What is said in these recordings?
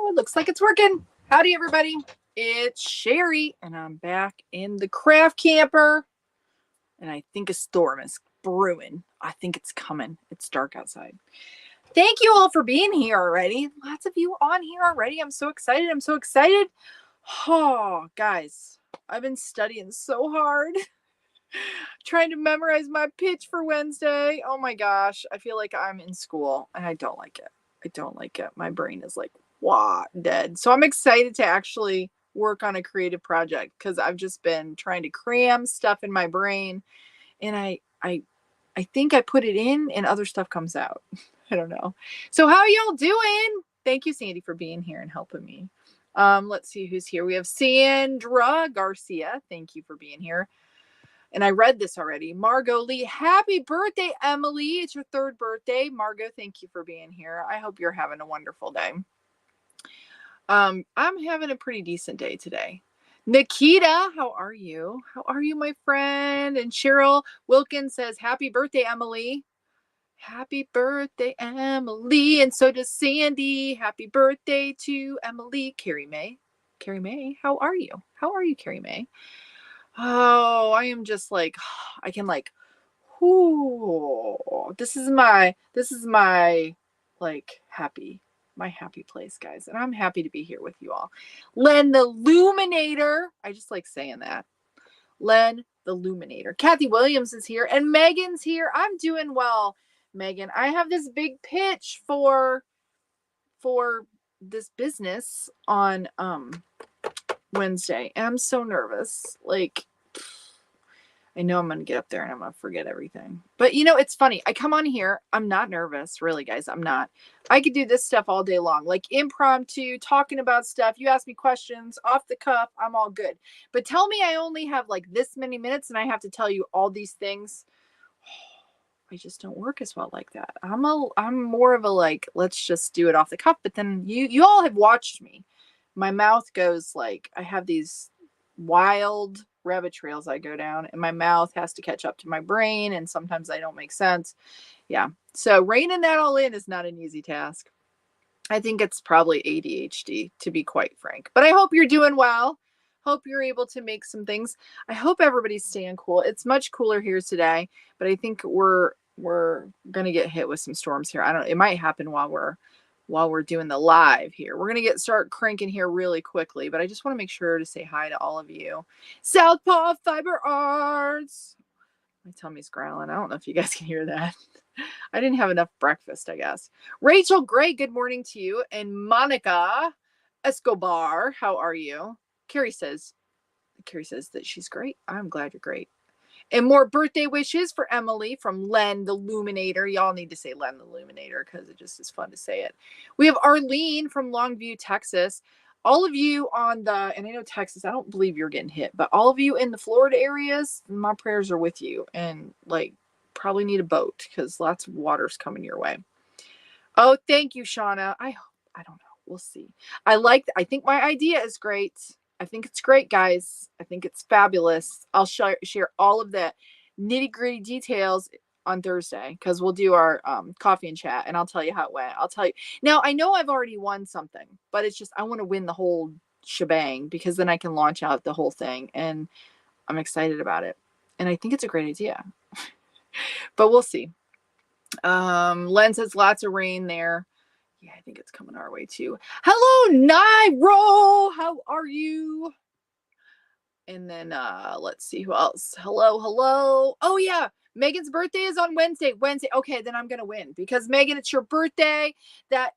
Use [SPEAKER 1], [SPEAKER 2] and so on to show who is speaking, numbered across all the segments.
[SPEAKER 1] Oh, it looks like it's working. Howdy, everybody. It's Cheri, and I'm back in the craft camper. And I think a storm is brewing. I think it's coming. It's dark outside. Thank you all for being here already. Lots of you on here already. I'm so excited. I'm so excited. Oh, guys, I've been studying so hard. Trying to memorize my pitch for Wednesday. Oh my gosh. I feel like I'm in school and I don't like it. I don't like it. My brain is like, wow, dead. So I'm excited to actually work on a creative project because I've just been trying to cram stuff in my brain and I think I put it in and other stuff comes out. I don't know. So how y'all doing? Thank you, Sandy, for being here and helping me. Let's see who's here. We have Sandra Garcia. Thank you for being here. And I read this already. Margot Lee, happy birthday, Emily. It's your third birthday. Margot, thank you for being here. I hope you're having a wonderful day. I'm having a pretty decent day today. Nikita, how are you? How are you, my friend? And Cheryl Wilkins says, happy birthday, Emily. Happy birthday, Emily. And so does Sandy. Happy birthday to Emily. Carrie May. Carrie May, how are you? How are you, Carrie May? Oh, I am just like, I can like, whoo, this is my like my happy place, guys. And I'm happy to be here with you all. Len the Luminator. I just like saying that. Len the Luminator. Kathy Williams is here and Megan's here. I'm doing well, Megan. I have this big pitch for this business on Wednesday. And I'm so nervous. Like, I know I'm going to get up there and I'm going to forget everything. But you know, it's funny. I come on here. I'm not nervous. Really, guys. I'm not. I could do this stuff all day long. Like impromptu, talking about stuff. You ask me questions off the cuff. I'm all good. But tell me I only have like this many minutes and I have to tell you all these things. I just don't work as well like that. I'm more of a like, let's just do it off the cuff. But then you all have watched me. My mouth goes like, I have these wild rabbit trails I go down and my mouth has to catch up to my brain and sometimes I don't make sense. Yeah. So reining that all in is not an easy task. I think it's probably ADHD, to be quite frank. But I hope you're doing well. Hope you're able to make some things. I hope everybody's staying cool. It's much cooler here today, but I think we're going to get hit with some storms here. I don't know. It might happen while we're doing the live here. We're going to start cranking here really quickly, but I just want to make sure to say hi to all of you. Southpaw Fiber Arts. My tummy's growling. I don't know if you guys can hear that. I didn't have enough breakfast, I guess. Rachel Gray, good morning to you. And Monica Escobar, how are you? Carrie says that she's great. I'm glad you're great. And more birthday wishes for Emily from Len the Luminator. Y'all need to say Len the Luminator because it just is fun to say it. We have Arlene from Longview, Texas. All of you and I know Texas, I don't believe you're getting hit, but all of you in the Florida areas, my prayers are with you. And like, probably need a boat because lots of water's coming your way. Oh, thank you, Shauna. I don't know. We'll see. I think my idea is great. I think it's great, guys. I think it's fabulous. I'll share all of the nitty-gritty details on Thursday because we'll do our coffee and chat and I'll tell you how it went. I'll tell you. Now, I know I've already won something, but it's just I want to win the whole shebang because then I can launch out the whole thing and I'm excited about it. And I think it's a great idea. But we'll see. Len says lots of rain there. Yeah, I think it's coming our way too. Hello, Nairo. How are you? And then let's see who else. Hello. Oh yeah, Megan's birthday is on Wednesday. Okay, then I'm gonna win because Megan, it's your birthday. I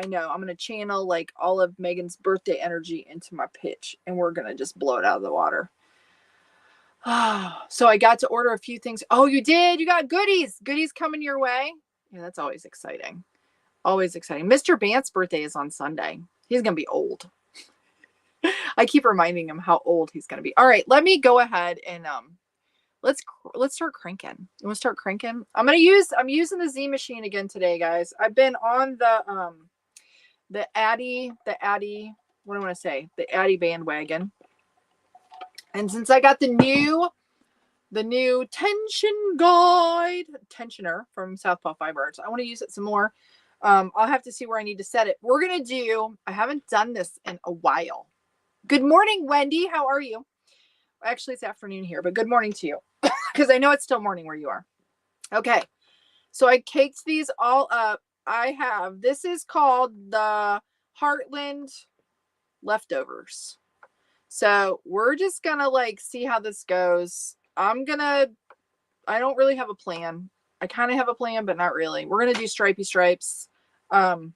[SPEAKER 1] know I'm gonna channel like all of Megan's birthday energy into my pitch, and we're gonna just blow it out of the water. So I got to order a few things. Oh, you did? You got goodies. Goodies coming your way. Yeah, that's always exciting. Always exciting. Mr. Bant's birthday is on Sunday. He's going to be old. I keep reminding him how old he's going to be. All right, let me go ahead and let's start cranking. You want to start cranking? I'm using the Z machine again today, guys. I've been on the Addy, what do I want to say? The Addy bandwagon. And since I got the new tensioner from Southpaw Fiber Arts, I want to use it some more. I'll have to see where I need to set it. We're going to do, I haven't done this in a while. Good morning, Wendy. How are you? Actually, it's afternoon here, but good morning to you because I know it's still morning where you are. Okay. So I caked these all up. This is called the Heartland leftovers. So we're just going to like see how this goes. I don't really have a plan. I kind of have a plan, but not really. We're going to do stripy stripes. And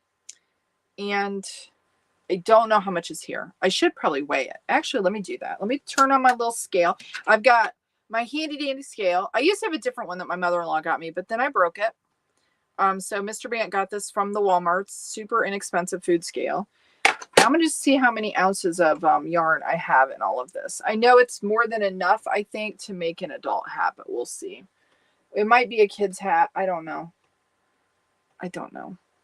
[SPEAKER 1] I don't know how much is here. I should probably weigh it. Actually, let me do that. Let me turn on my little scale. I've got my handy dandy scale. I used to have a different one that my mother-in-law got me, but then I broke it. So Mr. Bant got this from the Walmart, super inexpensive food scale. I'm going to just see how many ounces of yarn I have in all of this. I know it's more than enough, I think, to make an adult hat, but we'll see. It might be a kid's hat. I don't know.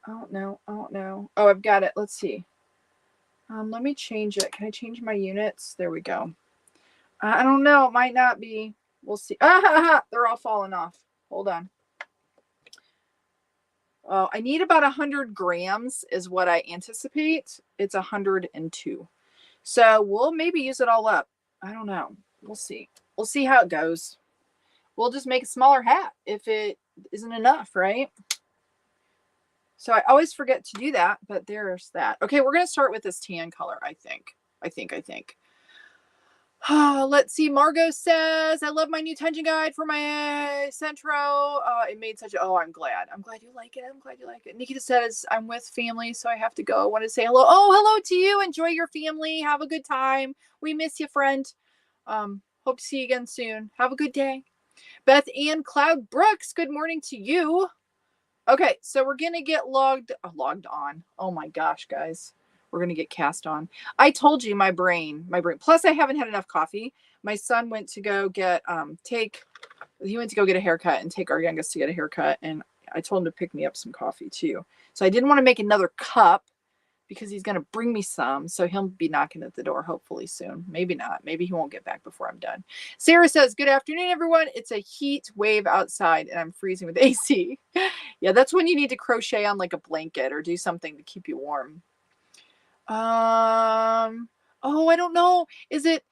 [SPEAKER 1] Oh, I've got it. Let's see. Let me change it. Can I change my units? There we go. I don't know. It might not be. We'll see. They're all falling off. Hold on. Oh, I need about 100 grams is what I anticipate. It's 102. So we'll maybe use it all up. I don't know. We'll see. We'll see how it goes. We'll just make a smaller hat if it isn't enough, right? So I always forget to do that, but there's that. Okay, we're going to start with this tan color, I think. Let's see. Margot says, I love my new tension guide for my Centro. It made such a, I'm glad. I'm glad you like it. Nikita says, I'm with family, so I have to go. I want to say hello. Oh, hello to you. Enjoy your family. Have a good time. We miss you, friend. Hope to see you again soon. Have a good day. Beth Ann Cloud Brooks, good morning to you. Okay, so we're going to get logged on. Oh my gosh, guys. We're going to get cast on. I told you my brain. Plus, I haven't had enough coffee. My son went to go get, he went to go get a haircut and take our youngest to get a haircut. And I told him to pick me up some coffee too. So I didn't want to make another cup because he's going to bring me some. So he'll be knocking at the door hopefully soon. Maybe not. Maybe he won't get back before I'm done. Sarah says, good afternoon, everyone. It's a heat wave outside and I'm freezing with AC. Yeah, that's when you need to crochet on like a blanket or do something to keep you warm. Oh, I don't know. Is it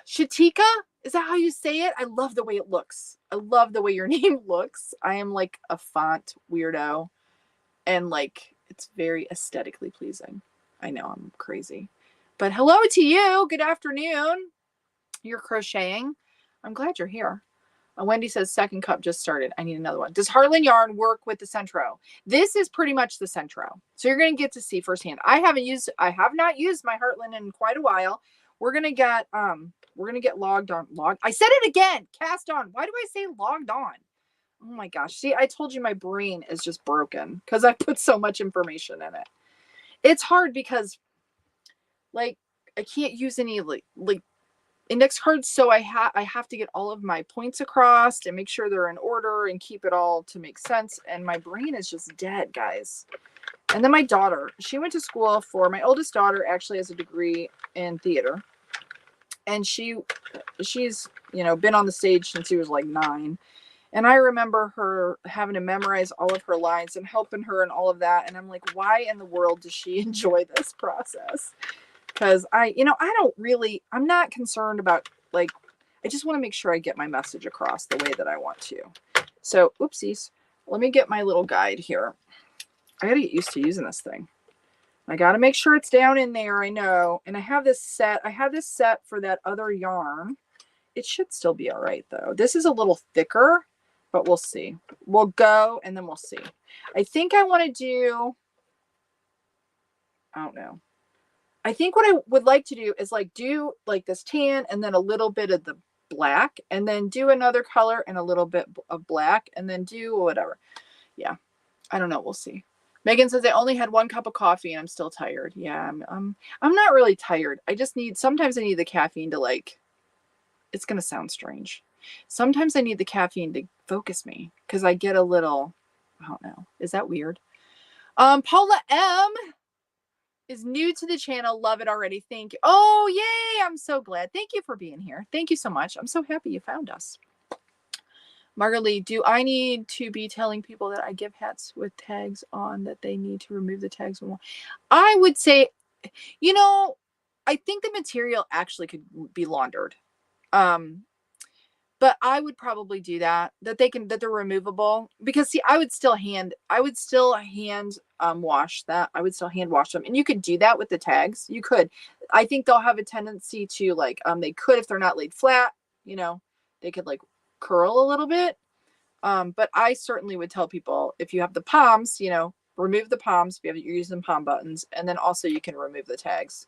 [SPEAKER 1] Shatika? Is that how you say it? I love the way it looks. I love the way your name looks. I am like a font weirdo and like it's very aesthetically pleasing. I know I'm crazy. But hello to you. Good afternoon. You're crocheting. I'm glad you're here. Wendy says second cup just started. I need another one. Does Heartland yarn work with the Centro? This is pretty much the Centro. So you're going to get to see firsthand. I have not used my Heartland in quite a while. We're going to get logged on. I said it again. Cast on. Why do I say logged on? Oh my gosh. See, I told you my brain is just broken because I put so much information in it. It's hard because like I can't use any like index cards, so I have to get all of my points across and make sure they're in order and keep it all to make sense. And my brain is just dead, guys. And then my daughter, she went to school my oldest daughter actually has a degree in theater. And she's, been on the stage since she was like 9. And I remember her having to memorize all of her lines and helping her and all of that. And I'm like, why in the world does she enjoy this process? Because I'm not concerned about I just want to make sure I get my message across the way that I want to. So, oopsies. Let me get my little guide here. I got to get used to using this thing. I got to make sure it's down in there. I know. And I have this set. For that other yarn. It should still be all right, though. This is a little thicker, but we'll see. We'll go and then we'll see. I think I want to do, I don't know. I think what I would like to do is do this tan and then a little bit of the black and then do another color and a little bit of black and then do whatever. Yeah. I don't know. We'll see. Megan says I only had 1 cup of coffee and I'm still tired. Yeah. I'm not really tired. Sometimes I need the caffeine to it's going to sound strange. Sometimes I need the caffeine to focus me because I get a little, I don't know. Is that weird? Paula M is new to the channel. Love it already. Thank you. Oh, yay. I'm so glad. Thank you for being here. Thank you so much. I'm so happy you found us. Margaret, do I need to be telling people that I give hats with tags on that they need to remove the tags? I would say, you know, I think the material actually could be laundered. But I would probably do that they're removable, because see, I would still hand wash that. I would still hand wash them, and you could do that with the tags. You could. I think they'll have a tendency to like they could, if they're not laid flat, they could like curl a little bit. But I certainly would tell people, if you have the palms, remove the palms if you're using palm buttons, and then also you can remove the tags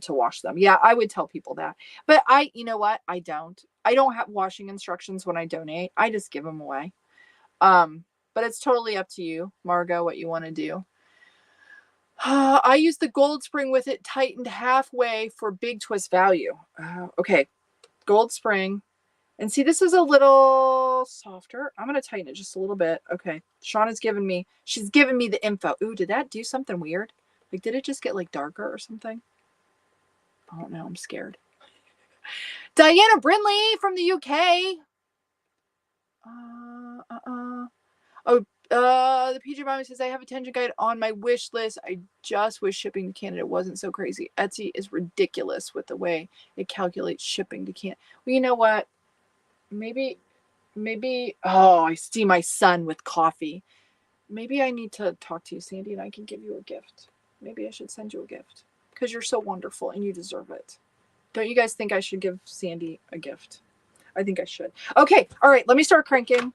[SPEAKER 1] to wash them. Yeah, I would tell people that. But you know what? I don't have washing instructions when I donate. I just give them away. But it's totally up to you, Margot, what you want to do. I use the gold spring with it tightened halfway for big twist value. Okay, gold spring. And see, this is a little softer. I'm going to tighten it just a little bit. Okay. Shauna's she's given me the info. Ooh, did that do something weird? Like, did it just get like darker or something? I don't know. I'm scared. Diana Brinley from the UK. The PJ Mommy says, I have a tension guide on my wish list. I just wish shipping to Canada wasn't so crazy. Etsy is ridiculous with the way it calculates shipping to Canada. Well, you know what? Maybe, I see my son with coffee. Maybe I need to talk to you, Sandy, and I can give you a gift. Maybe I should send you a gift, because you're so wonderful and you deserve it. Don't you guys think I should give Sandy a gift? I think I should. Okay. All right. Let me start cranking.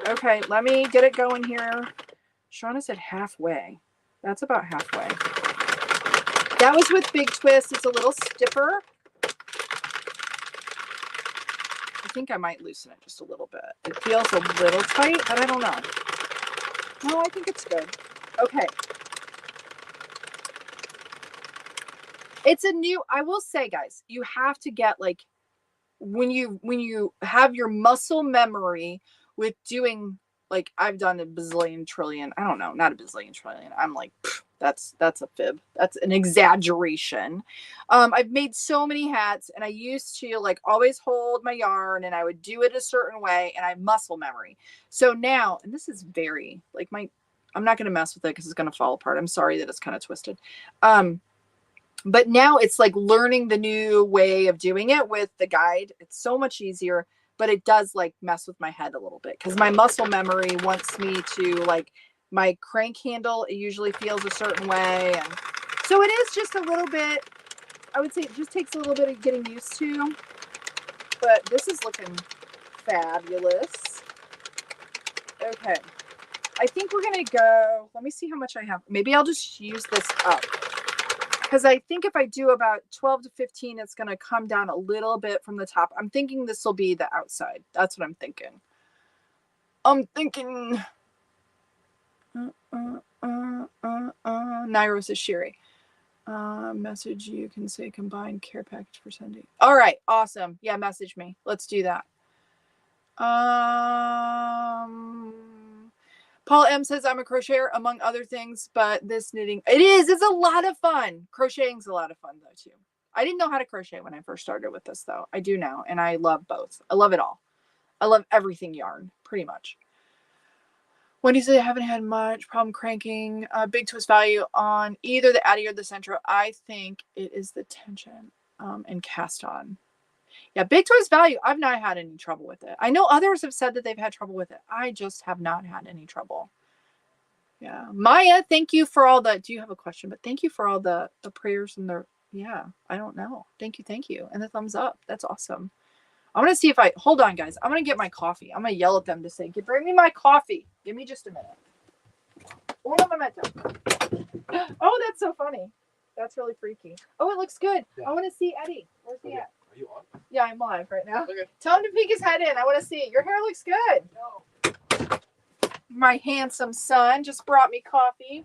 [SPEAKER 1] Okay. Let me get it going here. Shauna said halfway. That's about halfway. That was with Big Twist. It's a little stiffer. I think I might loosen it just a little bit. It feels a little tight, but I don't know. No, I think it's good. Okay. It's a new, I will say, guys, you have to get like, when you have your muscle memory with doing, like, I've done a bazillion trillion, I don't know, not a bazillion trillion. I'm like, that's a fib. That's an exaggeration. I've made so many hats, and I used to like always hold my yarn, and I would do it a certain way, and I have muscle memory. So now, and this is very like I'm not going to mess with it because it's going to fall apart. I'm sorry that it's kind of twisted. But now it's like learning the new way of doing it with the guide. It's so much easier, but it does like mess with my head a little bit, because my muscle memory wants me to, like, my crank handle, it usually feels a certain way. And so it is just a little bit, I would say it just takes a little bit of getting used to, but this is looking fabulous. Okay. I think we're going to go, let me see how much I have. Maybe I'll just use this up, because I think if I do about 12 to 15, it's going to come down a little bit from the top. I'm thinking this will be the outside. That's what I'm thinking. Nairo says, Cheri. Message you can say combined care package for Sunday. All right. Awesome. Yeah, message me. Let's do that. Paul M says, I'm a crocheter, among other things, but this knitting, it's a lot of fun. Crocheting's a lot of fun, though, too. I didn't know how to crochet when I first started with this, though. I do now, and I love both. I love it all. I love everything yarn, pretty much. Wendy said, I haven't had much problem cranking big twist value on either the Addy or the Centro. I think it is the tension and cast on. Yeah, big twist value, I've not had any trouble with it. I know others have said that they've had trouble with it. I just have not had any trouble. Yeah. Maya, thank you for all the, do you have a question? But thank you for all the prayers and the, yeah, I don't know. Thank you. And the thumbs up. That's awesome. I'm going to see if hold on, guys. I'm going to get my coffee. I'm going to yell at them to say, bring me my coffee. Give me just a minute. Un momento. Oh, that's so funny. That's really freaky. Oh, it looks good. Yeah. I want to see Eddie. Where's he at? Are you on? Yeah, I'm live right now. Okay. Tell him to peek his head in. I want to see it. Your hair looks good. No. My handsome son just brought me coffee.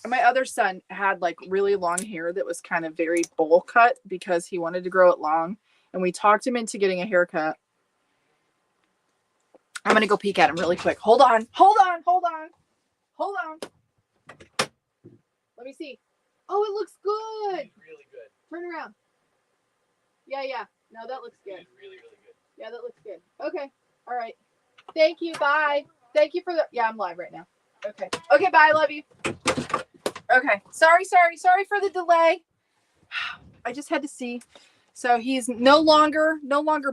[SPEAKER 1] My other son had like really long hair that was kind of very bowl cut because he wanted to grow it long. And we talked him into getting a haircut. I'm going to go peek at him really quick. Hold on. Let me see. Oh, it looks good. It's really good. Turn around. Yeah. No, that looks good. It's really, really good. Yeah, that looks good. Okay. All right. Thank you. Bye. Thank you for the. Yeah, I'm live right now. Okay. Okay. Bye. Love you. Okay. Sorry for the delay. I just had to see. So he's no longer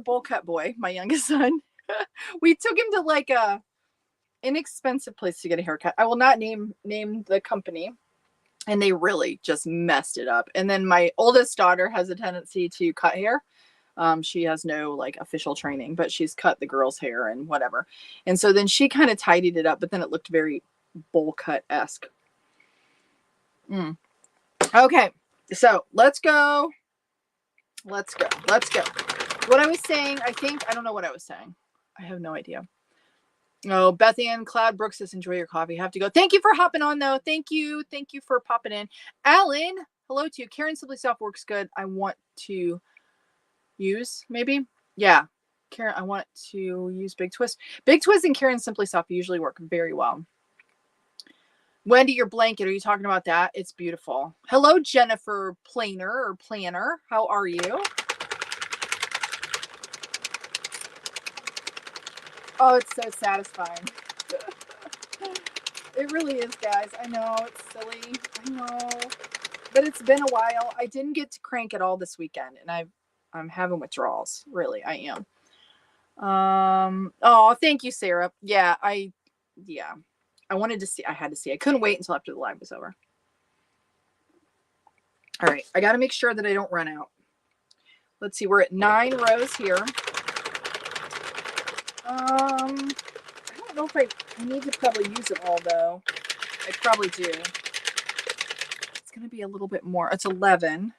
[SPEAKER 1] bowl cut boy, my youngest son. We took him to like a inexpensive place to get a haircut. I will not name the company. And they really just messed it up. And then my oldest daughter has a tendency to cut hair. She has no like official training, but she's cut the girl's hair and whatever. And so then she kind of tidied it up, but then it looked very bowl cut-esque. Okay, so let's go. What I was saying, I don't know what I was saying. I have no idea. Oh, Beth Ann Cloud Brooks says, enjoy your coffee. Have to go. Thank you for hopping on, though. Thank you for popping in. Alan, hello to you. Karen Simply Soft works good. I want to use, maybe? Yeah. Karen, I want to use Big Twist. Big Twist and Karen Simply Soft usually work very well. Wendy, your blanket. Are you talking about that? It's beautiful. Hello, Jennifer Planner. How are you? Oh, it's so satisfying. It really is, guys. I know, it's silly. I know. But it's been a while. I didn't get to crank it all this weekend, and I'm having withdrawals. Really, I am. Oh, thank you, Sarah. Yeah, I wanted to see. I had to see. I couldn't wait until after the live was over. All right, I got to make sure that I don't run out. Let's see. We're at 9 rows here. I don't know if I need to probably use it all, though. I probably do. It's going to be a little bit more. It's 11.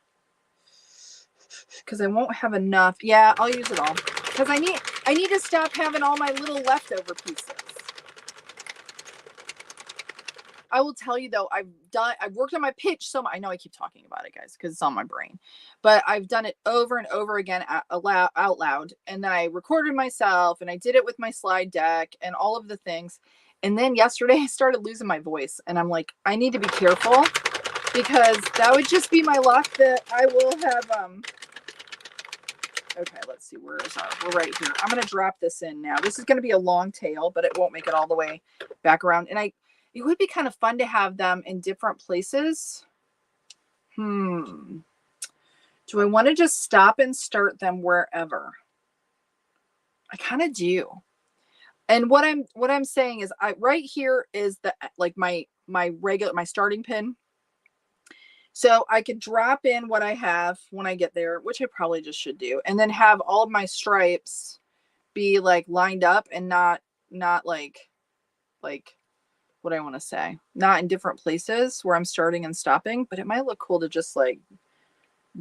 [SPEAKER 1] Because I won't have enough. Yeah, I'll use it all. Because I need to stop having all my little leftover pieces. I will tell you, though, I've worked on my pitch so much. I know I keep talking about it, guys, because it's on my brain. But I've done it over and over again out loud. And then I recorded myself, and I did it with my slide deck and all of the things. And then yesterday, I started losing my voice. And I'm like, I need to be careful, because that would just be my luck that I will have... Okay, let's see. We're right here. I'm going to drop this in now. This is going to be a long tail, but it won't make it all the way back around. And it would be kind of fun to have them in different places. Do I want to just stop and start them wherever? I kind of do. And what I'm saying is, right here is the like my starting pin. So I could drop in what I have when I get there, which I probably just should do, and then have all of my stripes be like lined up and not like what I want to say, not in different places where I'm starting and stopping, but it might look cool to just like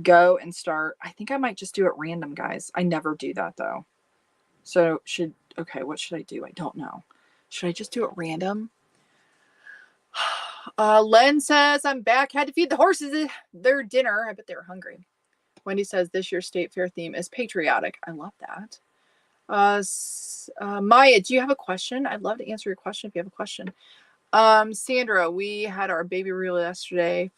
[SPEAKER 1] go and start. I think I might just do it random, guys. I never do that though. So what should I do? I don't know. Should I just do it random? Len says, I'm back. Had to feed the horses their dinner. I bet they were hungry. Wendy says, this year's state fair theme is patriotic. I love that. Maya, do you have a question? I'd love to answer your question if you have a question. Sandra, we had our baby reveal yesterday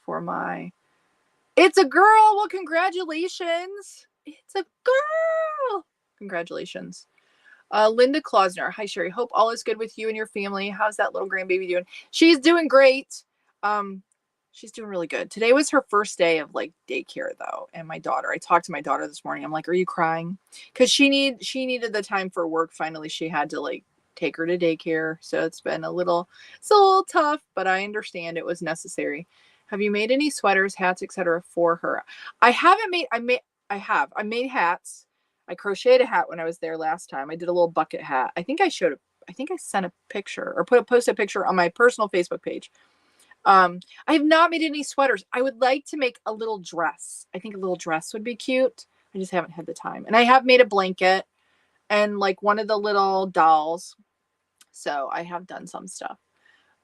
[SPEAKER 1] it's a girl. Well, congratulations. It's a girl. Congratulations. Linda Klausner. Hi, Cheri. Hope all is good with you and your family. How's that little grandbaby doing? She's doing great. She's doing really good. Today was her first day of like daycare though. And I talked to my daughter this morning. I'm like, are you crying? Because she needed the time for work. Finally, she had to like take her to daycare. So it's a little tough, but I understand it was necessary. Have you made any sweaters, hats, etc. for her? I made hats. I crocheted a hat when I was there last time. I did a little bucket hat. I think I sent a picture or posted a picture on my personal Facebook page. I have not made any sweaters. I would like to make a little dress. I think a little dress would be cute. I just haven't had the time. And I have made a blanket and like one of the little dolls. So I have done some stuff.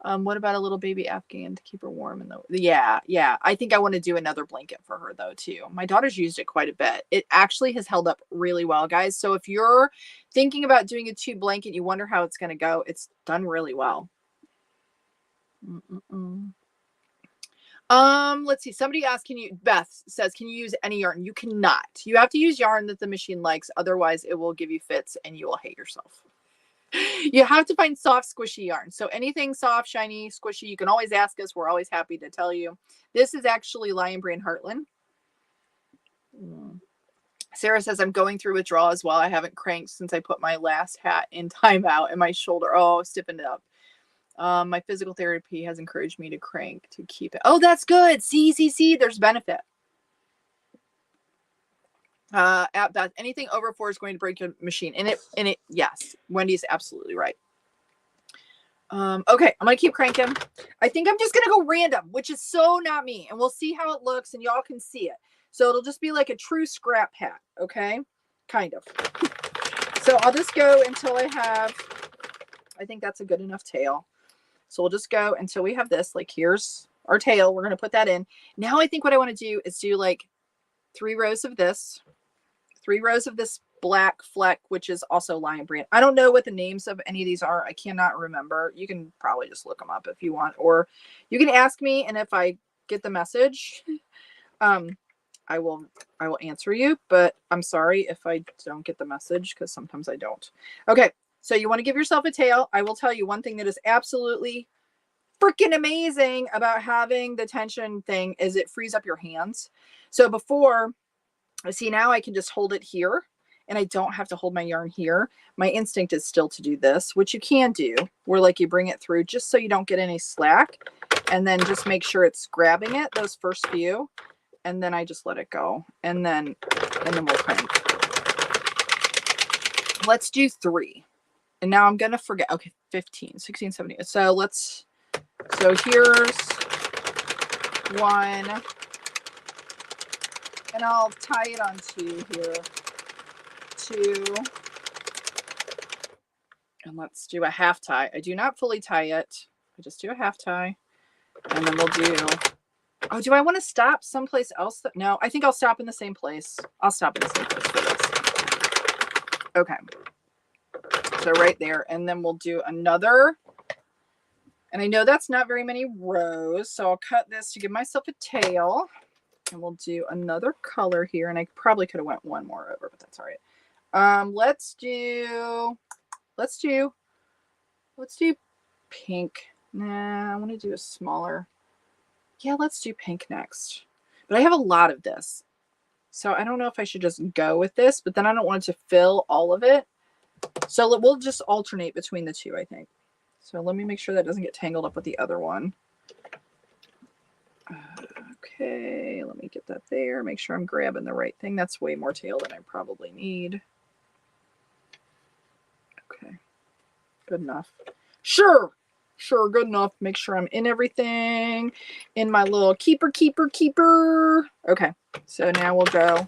[SPEAKER 1] What about a little baby Afghan to keep her warm? Yeah. I think I want to do another blanket for her though too. My daughter's used it quite a bit. It actually has held up really well, guys. So if you're thinking about doing a 2 blanket, you wonder how it's going to go. It's done really well. Let's see. Somebody asked, Beth says, can you use any yarn? You cannot. You have to use yarn that the machine likes. Otherwise it will give you fits and you will hate yourself. You have to find soft, squishy yarn. So anything soft, shiny, squishy, you can always ask us. We're always happy to tell you. This is actually Lion Brand Heartland. Sarah says, I'm going through withdrawal as well. I haven't cranked since I put my last hat in timeout and my shoulder. Oh, stiffened up. My physical therapy has encouraged me to crank to keep it. Oh, that's good. See, there's benefit. At Beth, anything over 4 is going to break your machine. And it, yes, Wendy's absolutely right. Okay, I'm gonna keep cranking. I think I'm just gonna go random, which is so not me, and we'll see how it looks, and y'all can see it. So it'll just be like a true scrap hat, okay? Kind of. So I'll just go until I have, I think that's a good enough tail. So we'll just go until we have this. Like, here's our tail. We're gonna put that in. Now I think what I want to do is do like 3 rows of this, 3 rows of this black fleck, which is also Lion Brand. I don't know what the names of any of these are. I cannot remember. You can probably just look them up if you want, or you can ask me, and if I get the message, I will answer you, but I'm sorry if I don't get the message, because sometimes I don't. Okay, so you want to give yourself a tail. I will tell you one thing that is absolutely freaking amazing about having the tension thing is it frees up your hands. So before, see, now I can just hold it here, and I don't have to hold my yarn here. My instinct is still to do this, which you can do, where like you bring it through just so you don't get any slack, and then just make sure it's grabbing it those first few, and then I just let it go, and then we'll crank. Let's do 3. And now I'm gonna forget. Okay, 15, 16, 17. So here's 1. And I'll tie it on 2 here. 2. And let's do a half tie. I do not fully tie it. I just do a half tie. And then we'll do, oh, do I want to stop someplace else? No, I think I'll stop in the same place. I'll stop in the same place for this. Okay. So right there. And then we'll do another. And I know that's not very many rows. So I'll cut this to give myself a tail. And we'll do another color here. And I probably could have went 1 more over, but that's all right. Let's do pink. Nah, I want to do a smaller. Yeah, let's do pink next. But I have a lot of this, so I don't know if I should just go with this, but then I don't want it to fill all of it. So we'll just alternate between the 2, I think. So let me make sure that doesn't get tangled up with the other one. Okay, let me get that there. Make sure I'm grabbing the right thing. That's way more tail than I probably need. Okay, good enough. Sure, good enough. Make sure I'm in everything. In my little keeper. Okay, so now we'll go.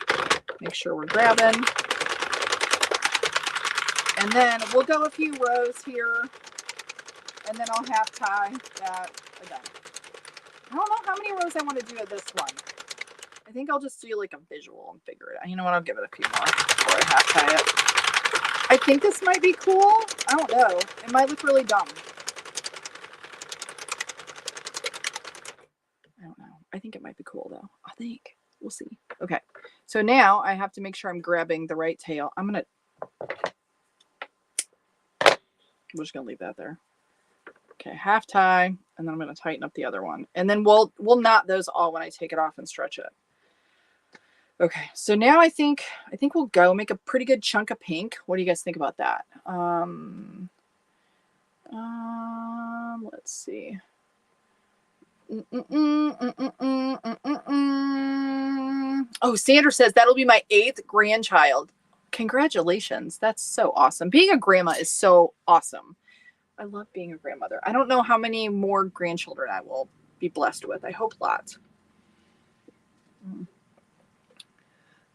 [SPEAKER 1] Make sure we're grabbing. And then we'll go a few rows here. And then I'll half tie that again. I don't know how many rows I want to do at this one. I think I'll just do like a visual and figure it out. You know what? I'll give it a few more before I half tie it. I think this might be cool. I don't know. It might look really dumb. I don't know. I think it might be cool though. I think. We'll see. Okay. So now I have to make sure I'm grabbing the right tail. I'm just going to leave that there. Okay, half tie, and then I'm going to tighten up the other one. And then we'll knot those all when I take it off and stretch it. Okay, so now I think we'll go make a pretty good chunk of pink. What do you guys think about that? Let's see. Oh, Sandra says that'll be my 8th grandchild. Congratulations. That's so awesome. Being a grandma is so awesome. I love being a grandmother. I don't know how many more grandchildren I will be blessed with. I hope lots.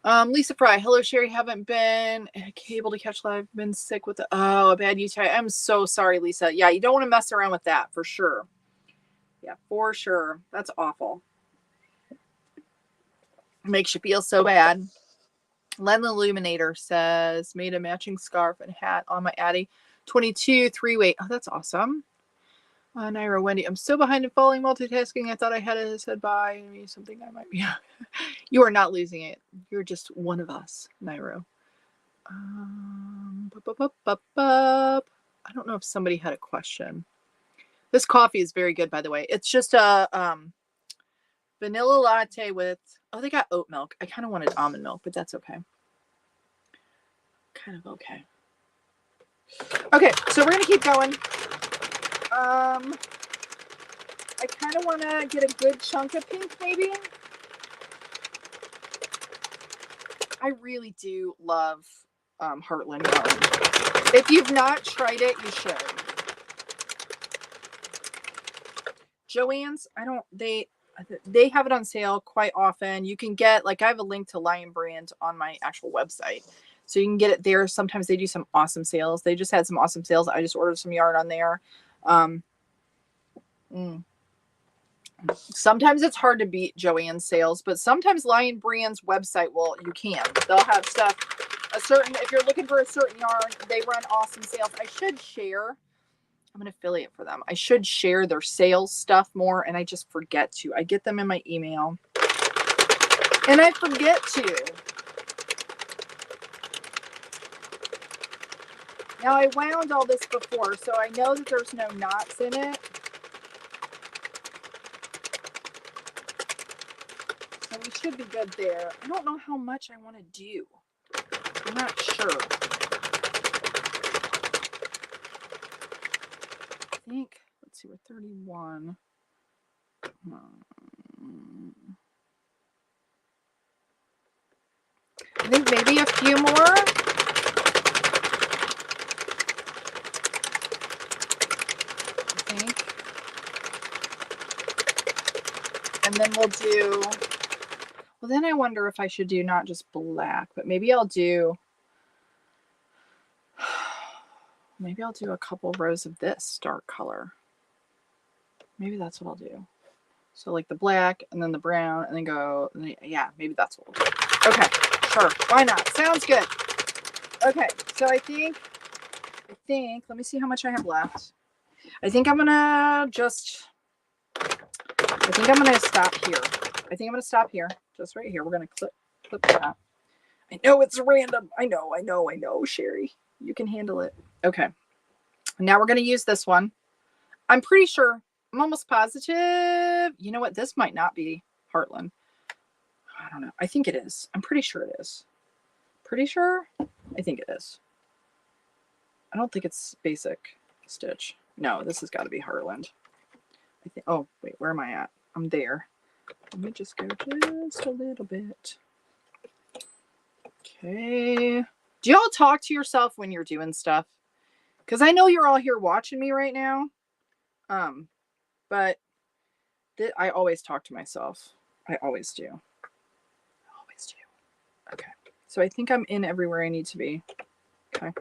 [SPEAKER 1] Lisa Fry, hello Cheri, haven't been able to catch live, been sick with a bad UTI. I'm so sorry, Lisa. Yeah, you don't want to mess around with that for sure. Yeah, for sure. That's awful. Makes you feel so bad. Len Illuminator says, made a matching scarf and hat on my Addy. 22 3-weight. Oh, that's awesome. Naira Wendy, I'm so behind in following multitasking. I thought I had said bye. Something I might be. You are not losing it. You're just one of us, Nairo. I don't know if somebody had a question. This coffee is very good, by the way. It's just a vanilla latte with, oh, they got oat milk. I kind of wanted almond milk, but that's okay. Kind of okay. Okay, so we're going to keep going. I kind of want to get a good chunk of pink, maybe. I really do love Heartland yarn. If you've not tried it, you should. Joann's, they have it on sale quite often. You can get, like, I have a link to Lion Brand on my actual website. So you can get it there. Sometimes they do some awesome sales. They just had some awesome sales. I just ordered some yarn on there. Sometimes it's hard to beat Joann's sales, but sometimes Lion Brand's website they'll have stuff, if you're looking for a certain yarn, they run awesome sales. I should share. I'm an affiliate for them. I should share their sales stuff more, and I just forget to. I get them in my email, and I forget to. Now, I wound all this before, so I know that there's no knots in it. So we should be good there. I don't know how much I want to do. I'm not sure. I think, let's see, we're 31. I think maybe a few more. I think. And then we'll do, well, then I wonder if I should do not just black, but maybe I'll do a couple rows of this dark color. Maybe that's what I'll do. So like the black and then the brown and then go, yeah, maybe that's what we'll do. Okay, sure. Why not? Sounds good. Okay, so I think, let me see how much I have left. I think I'm going to stop here. I think I'm going to stop here, just right here. We're going to clip that. I know it's random. I know, Cheri. You can handle it. Okay. Now we're going to use this one. I'm pretty sure, I'm almost positive. You know what? This might not be Heartland. I don't know. I think it is. I'm pretty sure it is. Pretty sure? I think it is. I don't think it's basic stitch. No, this has got to be Heartland. I think. Oh, wait. Where am I at? I'm there. Let me just go just a little bit. Okay. Do y'all talk to yourself when you're doing stuff? Because I know you're all here watching me right now. But I always talk to myself. I always do. Okay. So I think I'm in everywhere I need to be. Okay.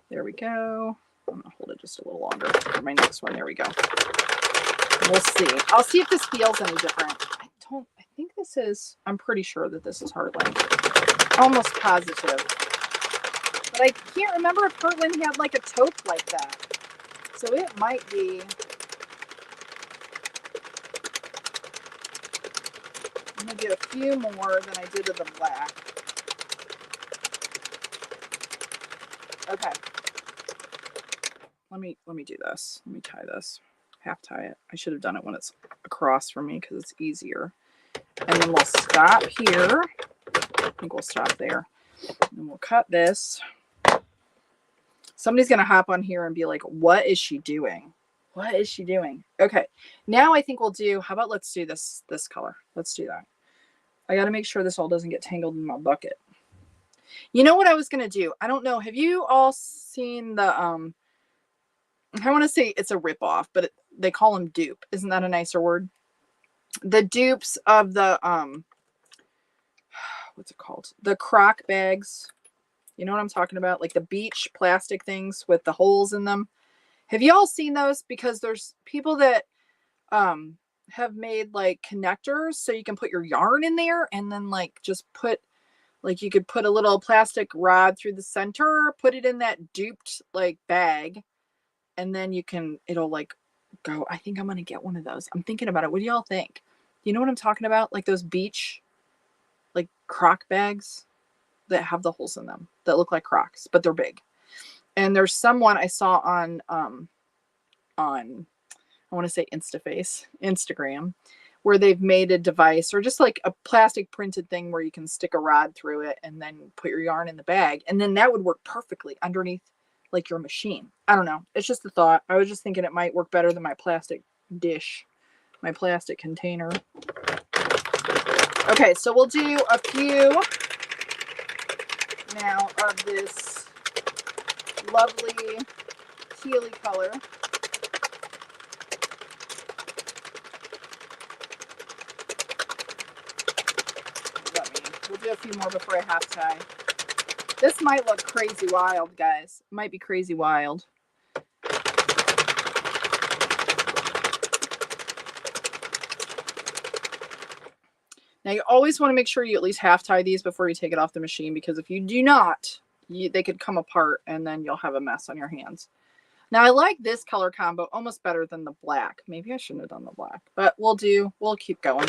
[SPEAKER 1] There we go. I'm going to hold it just a little longer for my next one. There we go. We'll see. I'll see if this feels any different. I think this is, I'm pretty sure that this is Heartland. Almost positive. But I can't remember if Heartland had like a taupe like that. So it might be. I'm going to do a few more than I did of the black. Okay. Let me do this. Let me tie this. Half tie it. I should have done it when it's across from me because it's easier. And then we'll stop here. I think we'll stop there. And we'll cut this. Somebody's going to hop on here and be like, what is she doing? What is she doing? Okay. Now I think we'll do, how about let's do this color. Let's do that. I got to make sure this all doesn't get tangled in my bucket. You know what I was going to do? I don't know. Have you all seen the, I want to say it's a ripoff, but they call them dupe. Isn't that a nicer word? The dupes of the, what's it called? The crock bags. You know what I'm talking about? Like the beach plastic things with the holes in them. Have you all seen those? Because there's people that have made like connectors so you can put your yarn in there and then like just put, like you could put a little plastic rod through the center, put it in that duped like bag, and then it'll like go. I think I'm going to get one of those. I'm thinking about it. What do y'all think? You know what I'm talking about? Like those beach, like crock bags that have the holes in them that look like Crocs, but they're big. And there's someone I saw on I want to say Instagram, where they've made a device or just like a plastic printed thing where you can stick a rod through it and then put your yarn in the bag. And then that would work perfectly underneath like your machine. I don't know. It's just a thought. I was just thinking it might work better than my plastic dish, my plastic container. Okay, so we'll do a few now of this lovely tealy color. We'll do a few more before I half tie. This might look crazy wild, guys. It might be crazy wild. Now you always want to make sure you at least half tie these before you take it off the machine, because if you do not, they could come apart and then you'll have a mess on your hands. Now I like this color combo almost better than the black. Maybe I shouldn't have done the black, but we'll keep going.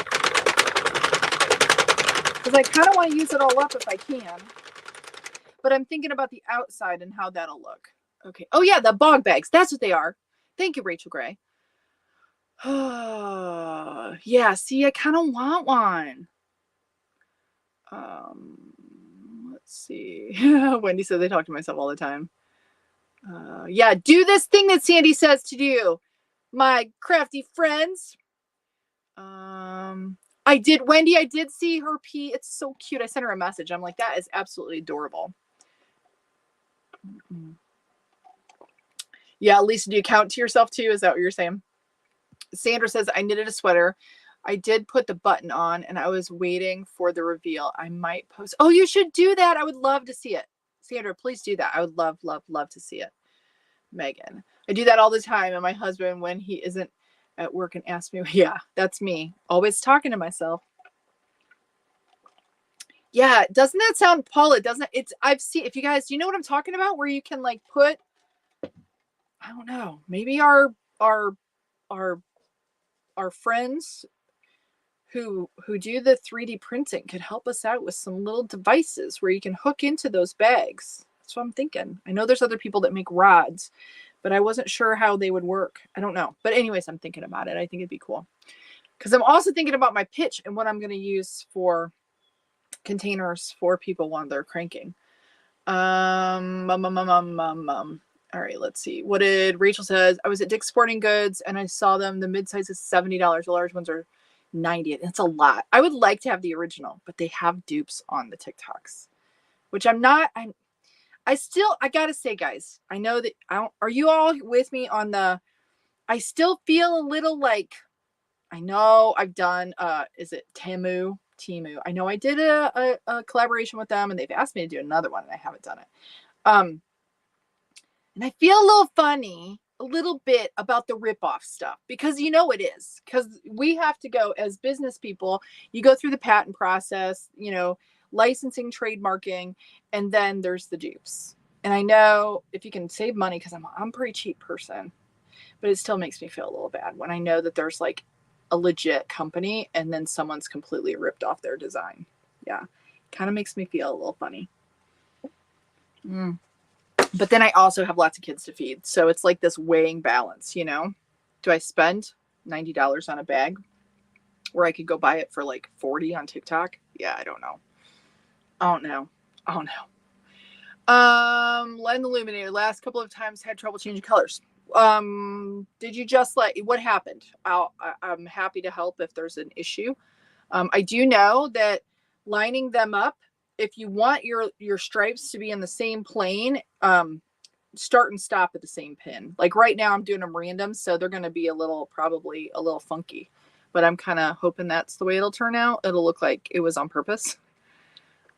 [SPEAKER 1] Because I kind of want to use it all up if I can. But I'm thinking about the outside and how that'll look. Okay. Oh yeah, the bog bags. That's what they are. Thank you, Rachel Gray. Yeah, see, I kind of want one. Let's see. Wendy said they talk to myself all the time. Yeah, do this thing that Sandy says to do, my crafty friends. I did, Wendy, I did see her pee. It's so cute. I sent her a message. I'm like, that is absolutely adorable. Yeah, Lisa, do you count to yourself too? Is that what you're saying? Sandra says, I knitted a sweater. I did put the button on and I was waiting for the reveal. I might post. Oh, you should do that. I would love to see it. Sandra, please do that. I would love, love, love to see it. Megan, I do that all the time. And my husband, when he isn't at work and asks me, yeah, that's me. Always talking to myself. Yeah, doesn't that sound, Paula? Doesn't it's? I've seen. If you guys, do you know what I'm talking about? Where you can like put, I don't know, maybe our friends who do the 3D printing could help us out with some little devices where you can hook into those bags. That's what I'm thinking. I know there's other people that make rods, but I wasn't sure how they would work. I don't know. But anyways, I'm thinking about it. I think it'd be cool. Because I'm also thinking about my pitch and what I'm going to use for containers for people when they're cranking. All right, let's see. What did Rachel says? I was at Dick's Sporting Goods and I saw them. The mid-size is $70. The large ones are $90. It's a lot. I would like to have the original, but they have dupes on the TikToks, which I'm not. I gotta say, guys, I know that are you all with me on the, I still feel a little like, I know I've done, is it Temu? I know I did a collaboration with them and they've asked me to do another one and I haven't done it. And I feel a little funny, a little bit about the ripoff stuff because you know it is, because we have to go as business people, you go through the patent process, you know, licensing, trademarking, and then there's the dupes. And I know if you can save money, because I'm a pretty cheap person, but it still makes me feel a little bad when I know that there's like a legit company and then someone's completely ripped off their design. Yeah, kind of makes me feel a little funny. But then I also have lots of kids to feed, so it's like this weighing balance, you know. Do I spend $90 on a bag where I could go buy it for like $40 on TikTok? Yeah, I don't know. Len the Illuminator, last couple of times had trouble changing colors. Did you just what happened? I'm happy to help if there's an issue. I do know that lining them up, if you want your stripes to be in the same plane, start and stop at the same pin. Like right now I'm doing them random, so they're going to be probably a little funky, but I'm kind of hoping that's the way it'll turn out. It'll look like it was on purpose.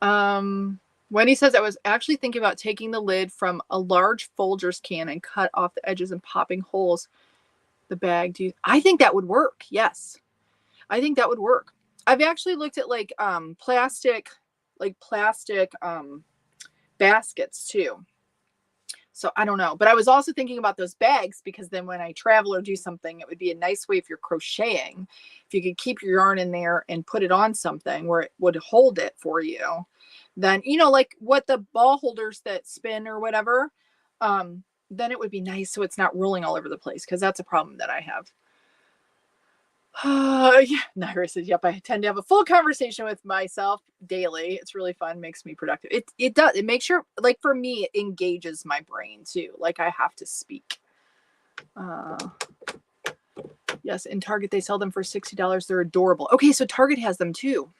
[SPEAKER 1] Wendy says, I was actually thinking about taking the lid from a large Folgers can and cut off the edges and popping holes the bag. I think that would work. Yes. I think that would work. I've actually looked at like plastic baskets too. So I don't know, but I was also thinking about those bags because then when I travel or do something, it would be a nice way if you're crocheting, if you could keep your yarn in there and put it on something where it would hold it for you. Then, you know, like what the ball holders that spin or whatever, then it would be nice so it's not rolling all over the place, because that's a problem that I have. Yeah, Naira says, yep, I tend to have a full conversation with myself daily. It's really fun, makes me productive. It does. It makes sure, like for me, it engages my brain too. Like I have to speak. Yes, in Target they sell them for $60. They're adorable. Okay, so Target has them too.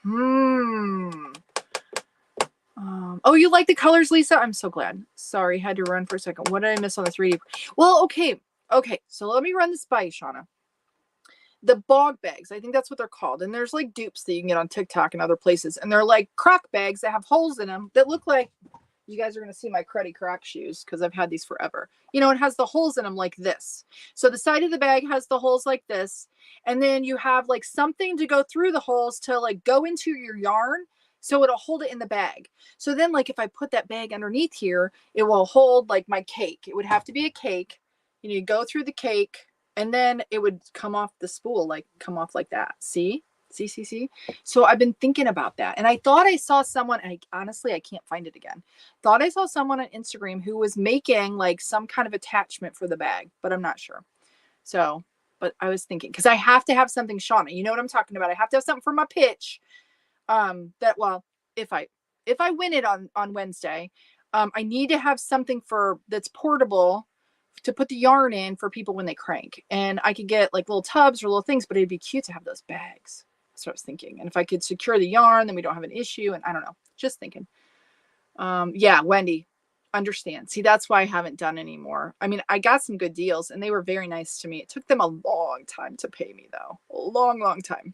[SPEAKER 1] Oh, you like the colors, Lisa? I'm so glad. Sorry, had to run for a second. What did I miss on the 3D? Well, okay. So let me run this by you, Shauna. The bog bags, I think that's what they're called. And there's like dupes that you can get on TikTok and other places. And they're like croc bags that have holes in them that look like, you guys are going to see my cruddy croc shoes because I've had these forever. You know, it has the holes in them like this. So the side of the bag has the holes like this. And then you have like something to go through the holes to like go into your yarn. So it'll hold it in the bag. So then like if I put that bag underneath here, it will hold like my cake. It would have to be a cake. You know, you go through the cake and then it would come off the spool, like come off like that. See? So I've been thinking about that. And I thought I saw someone, and honestly, I can't find it again. Thought I saw someone on Instagram who was making like some kind of attachment for the bag, but I'm not sure. So, but I was thinking, because I have to have something, Shauna, you know what I'm talking about. I have to have something for my pitch. That, well, if I win it on Wednesday, I need to have something that's portable to put the yarn in for people when they crank. And I could get like little tubs or little things, but it'd be cute to have those bags. That's what I was thinking. And if I could secure the yarn, then we don't have an issue. And I don't know, just thinking. Yeah, Wendy, understand. See, that's why I haven't done anymore. I mean, I got some good deals and they were very nice to me. It took them a long time to pay me though. A long time.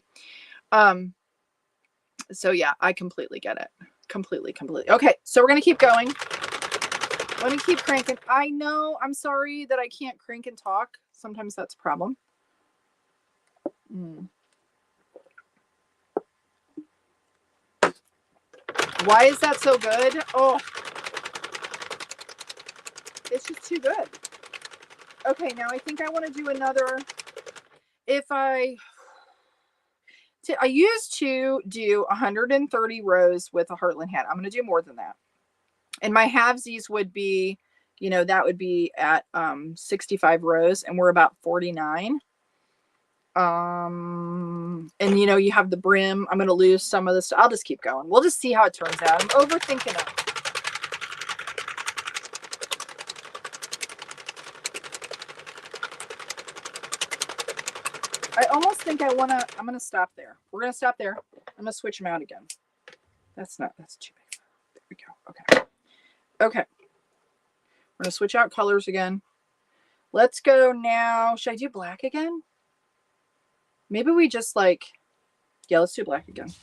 [SPEAKER 1] So yeah, I completely get it. Completely. Okay, so we're going to keep going. Let me keep cranking. I know, I'm sorry that I can't crank and talk. Sometimes that's a problem. Why is that so good? Oh, it's just too good. Okay, now I think I want to do another. I used to do 130 rows with a Heartland hat. I'm going to do more than that. And my halvesies would be, you know, that would be at 65 rows, and we're about 49. And you know, you have the brim. I'm going to lose some of this. I'll just keep going. We'll just see how it turns out. I'm overthinking it. I almost think I'm going to stop there. We're going to stop there. I'm going to switch them out again. That's too big. There we go. Okay. We're going to switch out colors again. Let's go now. Should I do black again? Maybe we just yeah, let's do black again.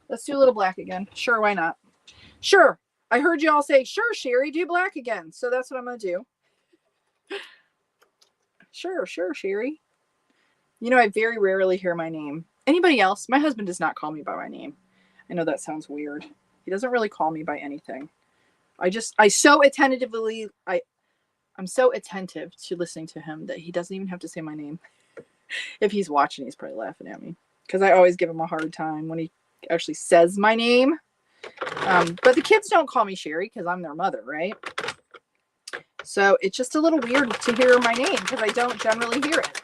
[SPEAKER 1] Let's do a little black again. Sure, why not? Sure. I heard you all say, sure, Cheri, do black again. So that's what I'm going to do. Sure, Cheri. You know, I very rarely hear my name. Anybody else? My husband does not call me by my name. I know that sounds weird. He doesn't really call me by anything. I'm so attentive to listening to him that he doesn't even have to say my name. If he's watching, he's probably laughing at me because I always give him a hard time when he actually says my name. But the kids don't call me Cheri because I'm their mother, right? So it's just a little weird to hear my name because I don't generally hear it.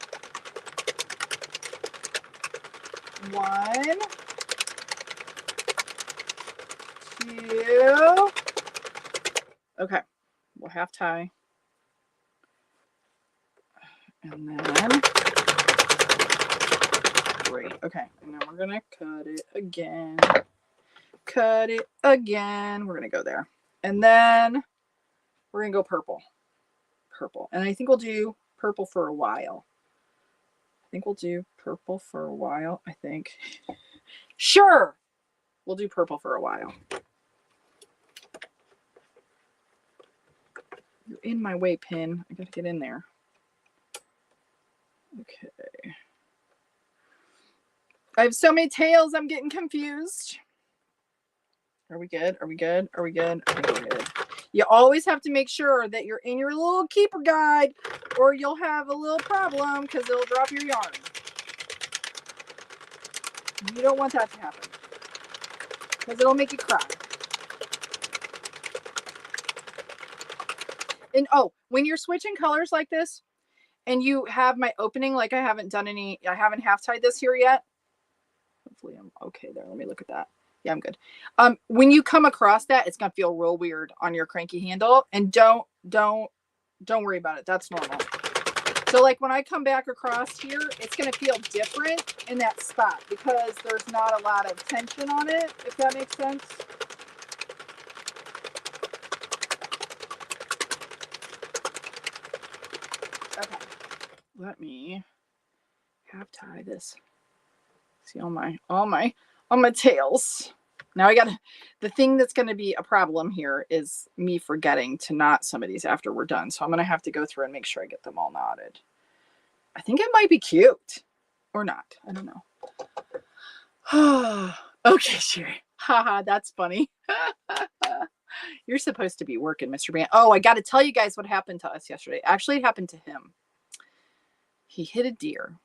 [SPEAKER 1] 1, 2. Okay, we'll half tie. And then 3. Okay, and then we're going to cut it again. We're going to go there. And then we're going to go purple. And I think we'll do purple for a while. Sure. We'll do purple for a while. You're in my way, pin. I got to get in there. Okay. I have so many tails, I'm getting confused. Are we good? I think we're good. You always have to make sure that you're in your little keeper guide or you'll have a little problem because it'll drop your yarn. You don't want that to happen because it'll make you cry. And oh, when you're switching colors like this and you have my opening, like I haven't half tied this here yet. Hopefully I'm okay there. Let me look at that. Yeah, I'm good. When you come across that, it's gonna feel real weird on your cranky handle, and don't worry about it. That's normal. So like when I come back across here, it's gonna feel different in that spot because there's not a lot of tension on it, if that makes sense. Okay, let me half tie this. See all my tails. Now I gotta, the thing that's gonna be a problem here is me forgetting to knot some of these after we're done. So I'm gonna have to go through and make sure I get them all knotted. I think it might be cute or not. I don't know. Okay, Cheri. Haha, that's funny. You're supposed to be working, Mr. Band. Oh, I got to tell you guys what happened to us yesterday. Actually, it happened to him. He hit a deer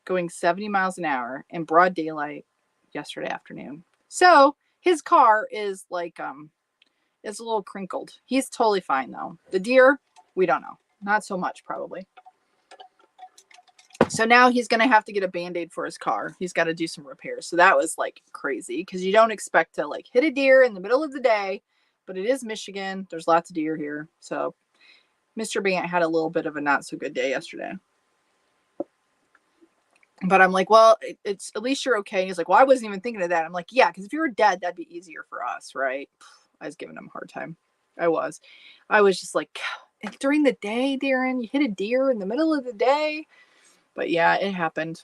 [SPEAKER 1] going 70 miles an hour in broad daylight yesterday afternoon. So his car is like, it's a little crinkled. He's totally fine though. The deer, we don't know. Not so much probably. So now he's going to have to get a Band-Aid for his car. He's got to do some repairs. So that was like crazy because you don't expect to like hit a deer in the middle of the day, but it is Michigan. There's lots of deer here. So Mr. Bant had a little bit of a not so good day yesterday. But I'm like, well, it's at least you're okay. And he's like, well, I wasn't even thinking of that. I'm like, yeah, because if you were dead, that'd be easier for us, right? I was giving him a hard time. I was just like, during the day, Darren, you hit a deer in the middle of the day. But yeah, it happened.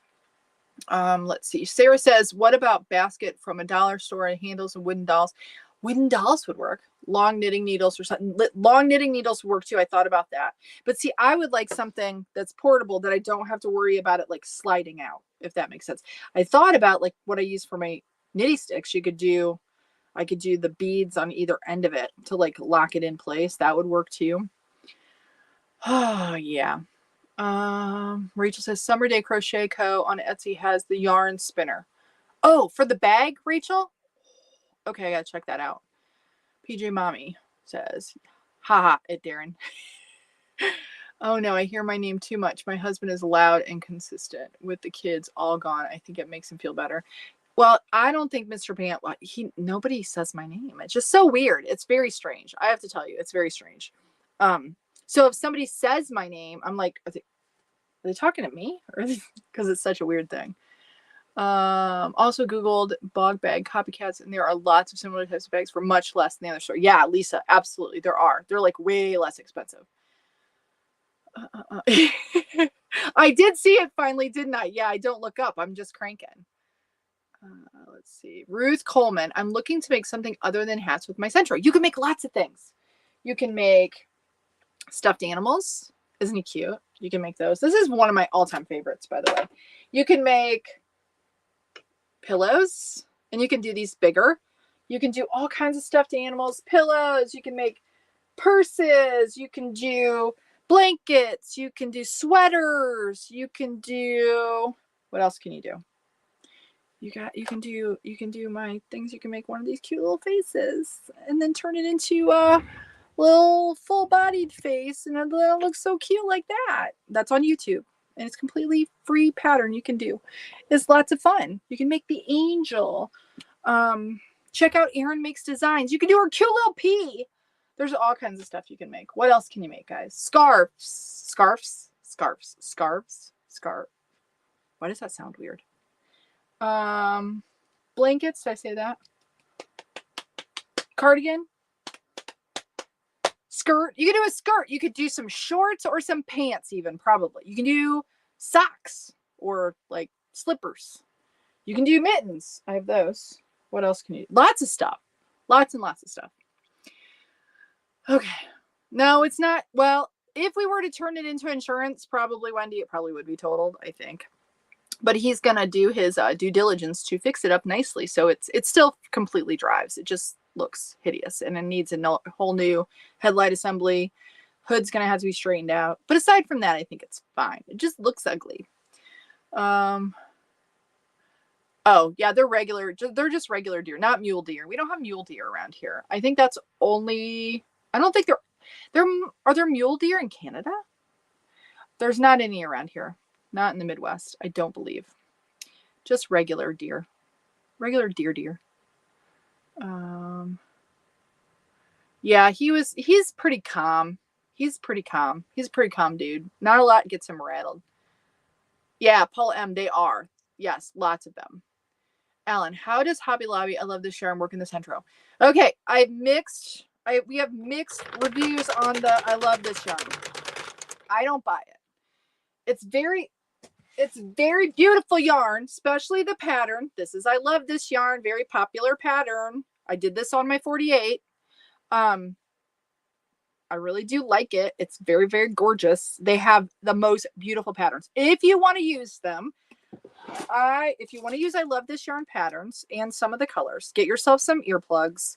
[SPEAKER 1] Let's see. Sarah says, what about basket from a dollar store and handles and wooden dolls? Wooden dolls would work. Long knitting needles or something. Long knitting needles would work too. I thought about that. But see, I would like something that's portable that I don't have to worry about it like sliding out, if that makes sense. I thought about like what I use for my knitting sticks. I could do the beads on either end of it to like lock it in place. That would work too. Oh, yeah. Rachel says Summer Day Crochet Co. on Etsy has the yarn spinner. Oh, for the bag, Rachel? Okay, I gotta check that out. PJ Mommy says, haha, it Darren. Oh no, I hear my name too much. My husband is loud and consistent with the kids all gone. I think it makes him feel better. Well, I don't think Mr. Pant, nobody says my name. It's just so weird. It's very strange. I have to tell you, it's very strange. So if somebody says my name, I'm like, are they talking to me? Or because it's such a weird thing. Also Googled bog bag copycats, and there are lots of similar types of bags for much less than the other store. Yeah, Lisa, absolutely. There are. They're like way less expensive. I did see it finally, didn't I? Yeah, I don't look up. I'm just cranking. Let's see. Ruth Coleman. I'm looking to make something other than hats with my Centro. You can make lots of things. You can make stuffed animals. Isn't he cute? You can make those. This is one of my all-time favorites, by the way. You can make pillows, and you can do these bigger. You can do all kinds of stuffed animals, pillows. You can make purses. You can do blankets. You can do sweaters. You can do, what else can you do? You can do my things. You can make one of these cute little faces and then turn it into a little full-bodied face, and it looks so cute like that. That's on YouTube, and it's completely free pattern you can do. It's lots of fun. You can make the angel. Check out Erin Makes Designs. You can do her cute little pea. There's all kinds of stuff you can make. What else can you make, guys? Scarves. Why does that sound weird? Blankets. Did I say that? Cardigan. Skirt. You can do a skirt. You could do some shorts or some pants even, probably. You can do socks or like slippers. You can do mittens. I have those. What else can you do? Lots of stuff. Lots and lots of stuff. Okay. No, it's not. Well, if we were to turn it into insurance, probably, Wendy, it probably would be totaled, I think. But he's going to do his due diligence to fix it up nicely. So it still completely drives. It just looks hideous, and it needs a whole new headlight assembly. Hood's going to have to be straightened out. But aside from that, I think it's fine. It just looks ugly. Oh, yeah, they're regular. They're just regular deer, not mule deer. We don't have mule deer around here. I think that's only, I don't think they're, Are there mule deer in Canada? There's not any around here. Not in the Midwest, I don't believe. Just regular deer. Regular deer. Yeah, he's pretty calm. He's pretty calm. He's a pretty calm dude. Not a lot gets him rattled. Yeah, Paul M, they are. Yes, lots of them. Alan, how does Hobby Lobby I Love This Yarn work in the Centro? Okay, we have mixed reviews on the I Love This Yarn. I don't buy it. It's very beautiful yarn, especially the pattern. This is I Love This Yarn, very popular pattern. I did this on my 48. I really do like it. It's very, very gorgeous. They have the most beautiful patterns. If you want to use them, if you want to use I Love This Yarn patterns and some of the colors, get yourself some earplugs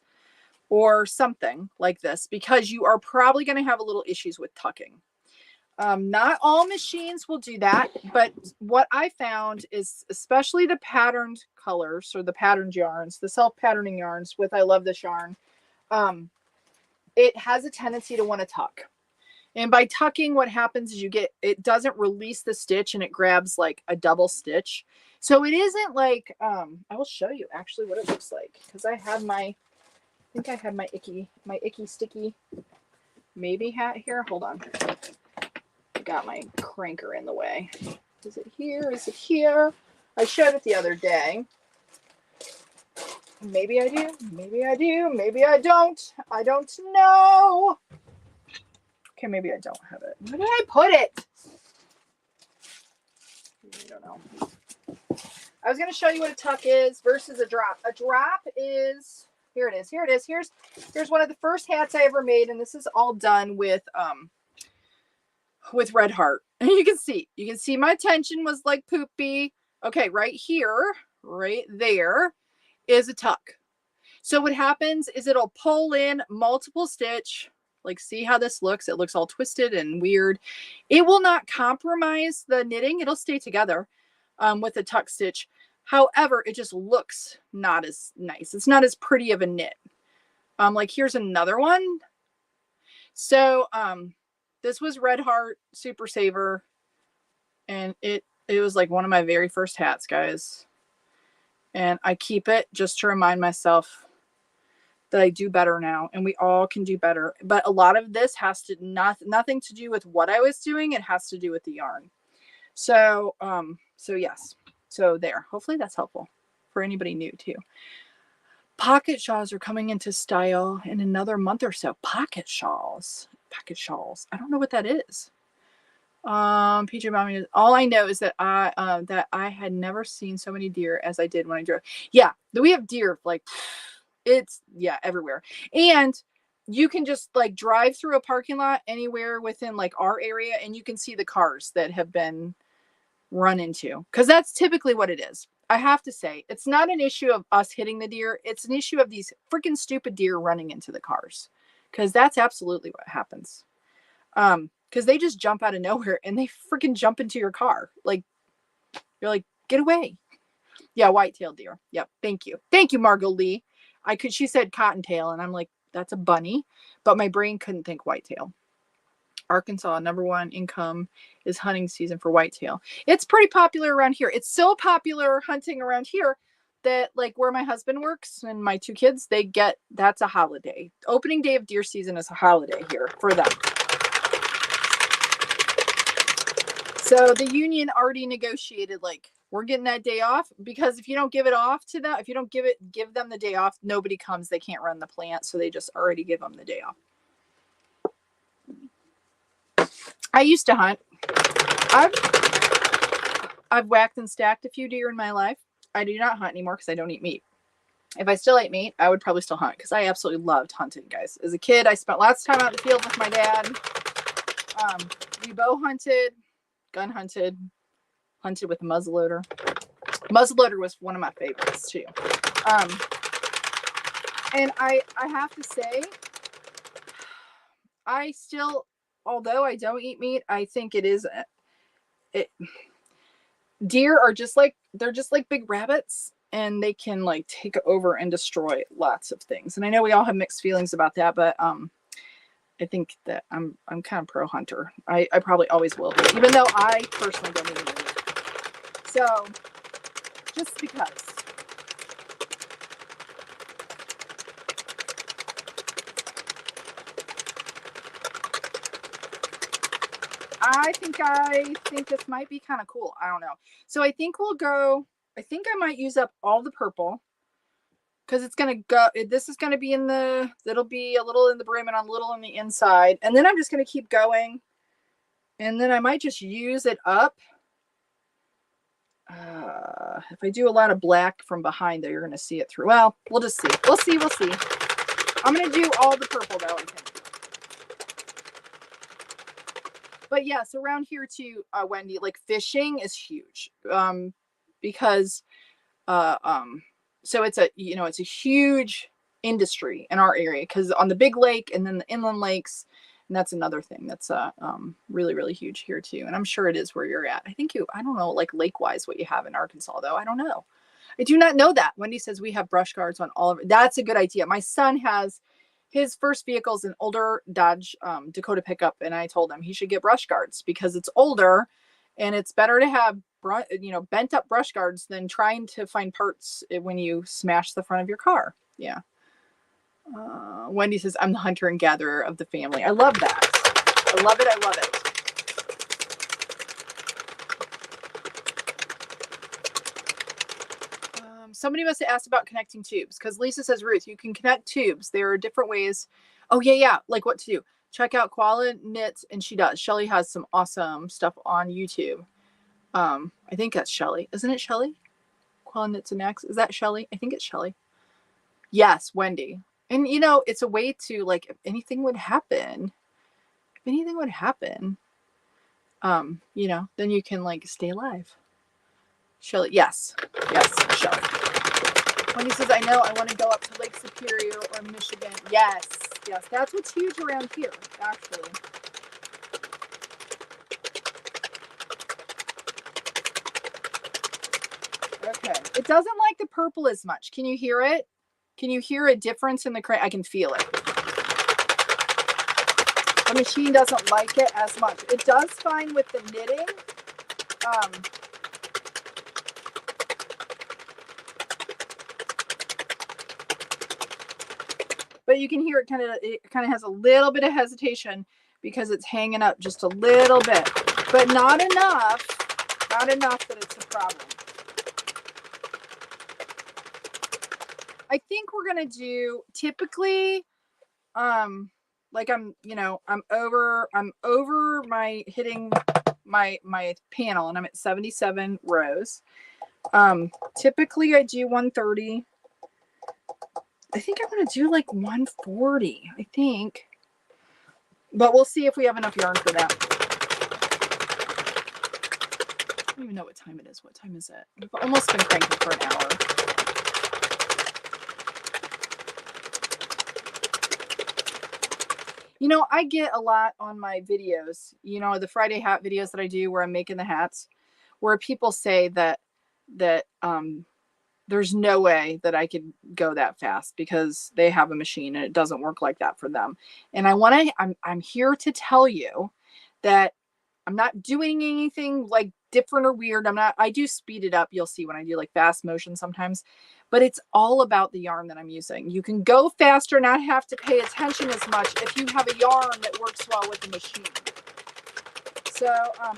[SPEAKER 1] or something like this, because you are probably going to have a little issues with tucking. Not all machines will do that, but what I found is, especially the patterned colors or the patterned yarns, the self-patterning yarns with I Love This Yarn, it has a tendency to want to tuck. And by tucking, what happens is it doesn't release the stitch and it grabs like a double stitch. So it isn't like, I will show you actually what it looks like, because I had my icky sticky maybe hat here. Hold on. I got my cranker in the way. Is it here? Is it here? I showed it the other day. Maybe I do. Maybe I do. Maybe I don't. I don't know. Okay, maybe I don't have it. Where did I put it? I don't know. I was going to show you what a tuck is versus a drop. A drop is, here it is. Here it is. Here's one of the first hats I ever made, and this is all done with Red Heart. And you can see my tension was like poopy. Okay, right here, right there is a tuck. So what happens is it'll pull in multiple stitch. Like, see how this looks? It looks all twisted and weird. It will not compromise the knitting. It'll stay together with a tuck stitch. However, it just looks not as nice. It's not as pretty of a knit. Like here's another one. So this was Red Heart Super Saver, and it was like one of my very first hats, guys. And I keep it just to remind myself that I do better now, and we all can do better. But a lot of this has to nothing to do with what I was doing. It has to do with the yarn. So yes. So there. Hopefully that's helpful for anybody new too. Pocket shawls are coming into style in another month or so. Pocket shawls. I don't know what that is. PJ Mommy, all I know is that I had never seen so many deer as I did when I drove. Yeah, we have deer like it's everywhere. And you can just like drive through a parking lot anywhere within like our area, and you can see the cars that have been run into, because that's typically what it is. I have to say, it's not an issue of us hitting the deer. It's an issue of these freaking stupid deer running into the cars, because that's absolutely what happens. Because they just jump out of nowhere and they freaking jump into your car. Like, you're like, get away. Yeah, white-tailed deer. Yep. Thank you, Margot Lee. She said cottontail, and I'm like, that's a bunny, but my brain couldn't think whitetail. Arkansas, #1 income is hunting season for whitetail. It's pretty popular around here. It's so popular hunting around here that like where my husband works and my 2 kids, that's a holiday. Opening day of deer season is a holiday here for them. So the union already negotiated, like, we're getting that day off, because if you don't give it off to them, if you don't give them the day off, nobody comes. They can't run the plant, so they just already give them the day off. I used to hunt. I've whacked and stacked a few deer in my life. I do not hunt anymore because I don't eat meat. If I still ate meat, I would probably still hunt, because I absolutely loved hunting, guys. As a kid, I spent lots of time out in the field with my dad. We bow hunted, gun hunted with a muzzleloader. Muzzleloader was one of my favorites too. And I have to say, I still, although I don't eat meat, I think deer are they're just like big rabbits, and they can like take over and destroy lots of things. And I know we all have mixed feelings about that, but I think that I'm kind of pro hunter. I probably always will be, even though I personally don't even need it. So just because. I think this might be kind of cool. I don't know. So I think we'll go, I think I might use up all the purple because it's going to go, this is going to be in the, it'll be a little in the brim and a little on the inside. And then I'm just going to keep going. And then I might just use it up. If I do a lot of black from behind there, you're going to see it through. Well, we'll just see. We'll see. We'll see. I'm going to do all the purple though, I think. But yes, around here too, Wendy, like fishing is huge. Because so it's a, you know, it's a huge industry in our area because on the big lake and then the inland lakes, and that's another thing that's really, really huge here too. And I'm sure it is where you're at. I think I don't know, like lake wise, what you have in Arkansas though. I don't know. I do not know that. Wendy says we have brush guards on all of it. That's a good idea. My son has his first vehicle's an older Dodge Dakota pickup, and I told him he should get brush guards because it's older and it's better to have, you know, bent up brush guards than trying to find parts when you smash the front of your car. Yeah. Wendy says, I'm the hunter and gatherer of the family. I love that. I love it. I love it. Somebody must have asked about connecting tubes because Lisa says, Ruth, you can connect tubes. There are different ways. Oh, yeah, yeah. Like what to do. Check out Koala Knits, and she does. Shelly has some awesome stuff on YouTube. I think that's Shelly. Isn't it Shelly? Koala Knits and X. Is that Shelly? I think it's Shelly. Yes, Wendy. And, you know, it's a way to, like, if anything would happen, you know, then you can, like, stay alive. Shelly. Yes. Yes, Shelly. Wendy says, I know I want to go up to Lake Superior or Michigan. Yes. Yes. That's what's huge around here, actually. Okay. It doesn't like the purple as much. Can you hear it? Can you hear a difference in the crank? I can feel it. The machine doesn't like it as much. It does fine with the knitting. But you can hear it kind of has a little bit of hesitation because it's hanging up just a little bit, but not enough that it's a problem. I think we're going to do typically, like I'm over my hitting my panel and I'm at 77 rows. Typically I do 130. I think I want to do like 140, I think. But we'll see if we have enough yarn for that. I don't even know what time it is. What time is it? We've almost been cranking for an hour. You know, I get a lot on my videos, you know, the Friday hat videos that I do where I'm making the hats, where people say that there's no way that I could go that fast because they have a machine and it doesn't work like that for them. And I'm here to tell you that I'm not doing anything like different or weird. I do speed it up. You'll see when I do like fast motion sometimes, but it's all about the yarn that I'm using. You can go faster, not have to pay attention as much if you have a yarn that works well with the machine. So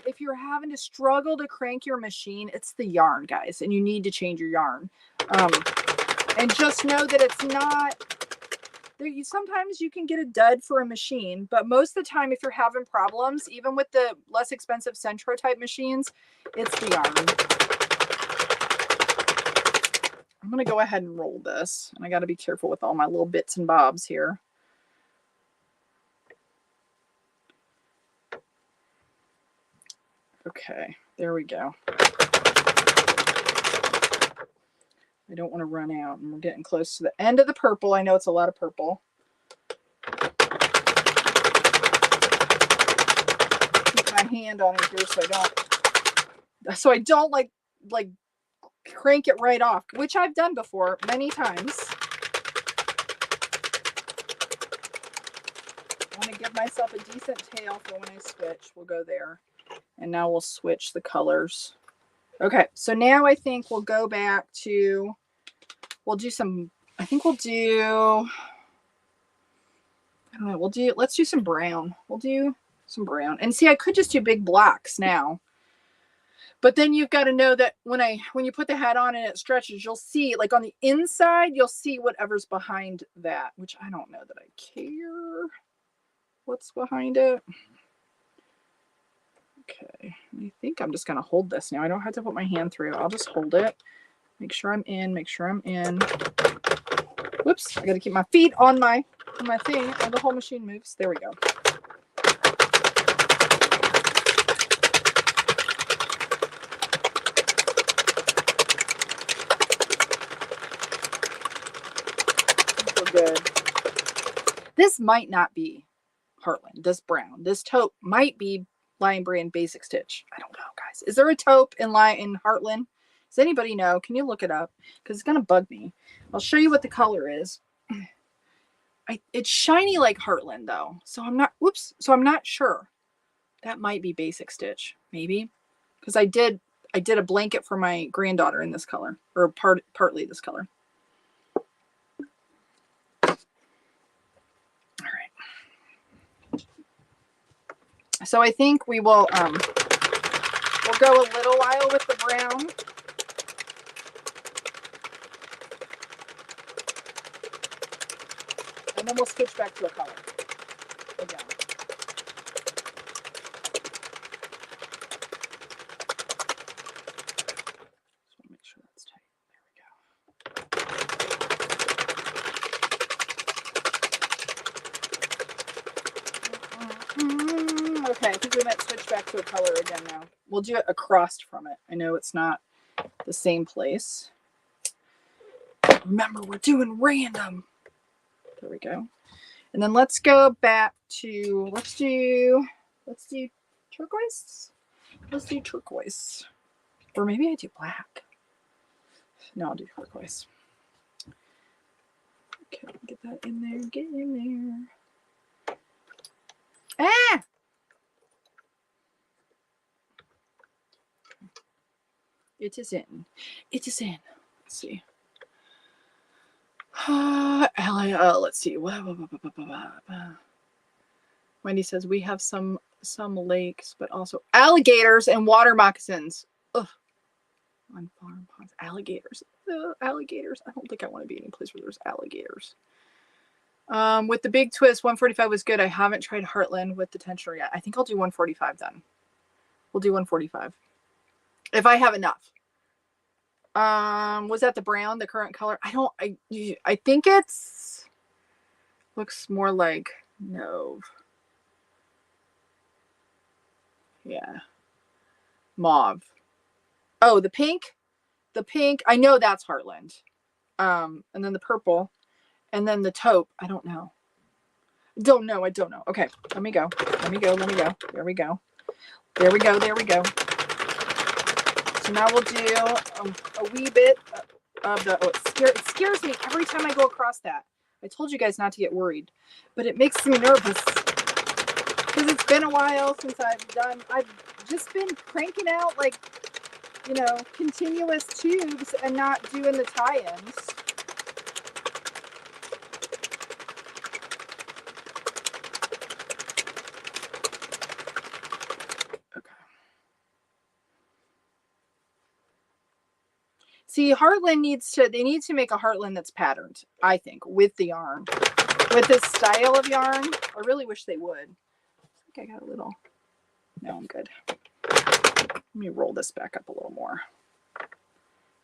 [SPEAKER 1] if you're having to struggle to crank your machine, it's the yarn, guys, and you need to change your yarn. And just know that it's not, sometimes you can get a dud for a machine, but most of the time, if you're having problems, even with the less expensive Centro type machines, it's the yarn. I'm going to go ahead and roll this, and I got to be careful with all my little bits and bobs here. Okay, there we go. I don't want to run out, and we're getting close to the end of the purple. I know it's a lot of purple. Keep my hand on it here so I don't like crank it right off, which I've done before many times. want to give myself a decent tail for when I switch. We'll go there. And now we'll switch the colors. Okay, so now I think we'll go back to, we'll do some, I think we'll do, I don't know, let's do some brown. We'll do some brown. And see, I could just do big blocks now. But then you've got to know that when you put the hat on and it stretches, you'll see, like on the inside, you'll see whatever's behind that, which I don't know that I care what's behind it. Okay, I think I'm just going to hold this now. I don't have to put my hand through. I'll just hold it. Make sure I'm in. Make sure I'm in. Whoops, I got to keep my feet on my thing. And the whole machine moves. There we go. Good. This might not be Heartland, this brown. This taupe might be Lion Brand Basic Stitch. I don't know, guys. Is there a taupe in Heartland? Does anybody know? Can you look it up? Because it's going to bug me. I'll show you what the color is. It's shiny like Heartland, though. So I'm not, whoops. So I'm not sure. That might be Basic Stitch, maybe. Because I did a blanket for my granddaughter in this color, or partly this color. So I think we will we'll go a little while with the brown. And then we'll switch back to a color again. Just want to make sure that's tight. There we go. Okay, I think we might switch back to a color again now. We'll do it across from it. I know it's not the same place. Remember, we're doing random. There we go. And then let's go back to, let's do turquoise. Let's do turquoise. Or maybe I do black. No, I'll do turquoise. Okay, get that in there. Get in there. Ah! It is in. It is in. Let's see. Let's see. Wendy says we have some lakes, but also alligators and water moccasins. Ugh. On farm ponds, alligators. Alligators. I don't think I want to be any place where there's alligators. With the big twist, 145 was good. I haven't tried Heartland with the tensioner yet. I think I'll do 145 then. We'll do 145 if I have enough. Was that the brown, the current color? I think it's looks more like mauve. Yeah. Mauve. Oh, the pink. The pink. I know that's Heartland. And then the purple. And then the taupe. I don't know. I don't know. Okay. Let me go. There we go. There we go. So now we'll do a wee bit of the, it scares me every time I go across that. I told you guys not to get worried, but it makes me nervous because it's been a while since I've just been cranking out like, continuous tubes and not doing the tie-ins. See, Heartland they need to make a Heartland that's patterned, I think, with the yarn. With this style of yarn. I really wish they would. I think I got a little. No, I'm good. Let me roll this back up a little more.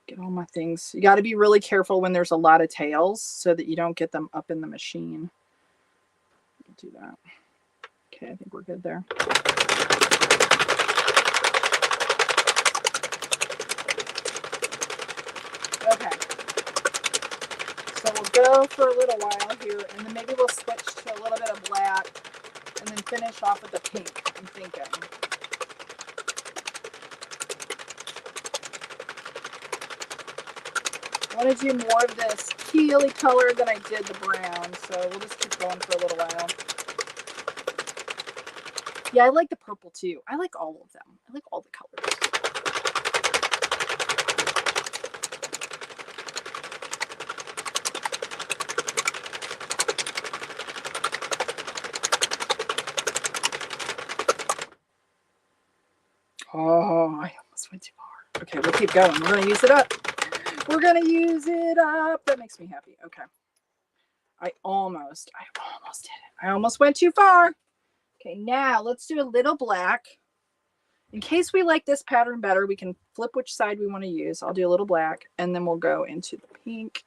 [SPEAKER 1] Get all my things. You got to be really careful when there's a lot of tails so that you don't get them up in the machine. I'll do that. Okay, I think we're good there. Okay, so we'll go for a little while here, and then maybe we'll switch to a little bit of black, and then finish off with the pink, I'm thinking. I want to do more of this tealy color than I did the brown, so we'll just keep going for a little while. Yeah, I like the purple too. I like all of them. I like all the colors. Oh, I almost went too far. Okay, we'll keep going. We're going to use it up. We're going to use it up. That makes me happy. Okay. I almost did it. I almost went too far. Okay, now let's do a little black. In case we like this pattern better, we can flip which side we want to use. I'll do a little black, and then we'll go into the pink.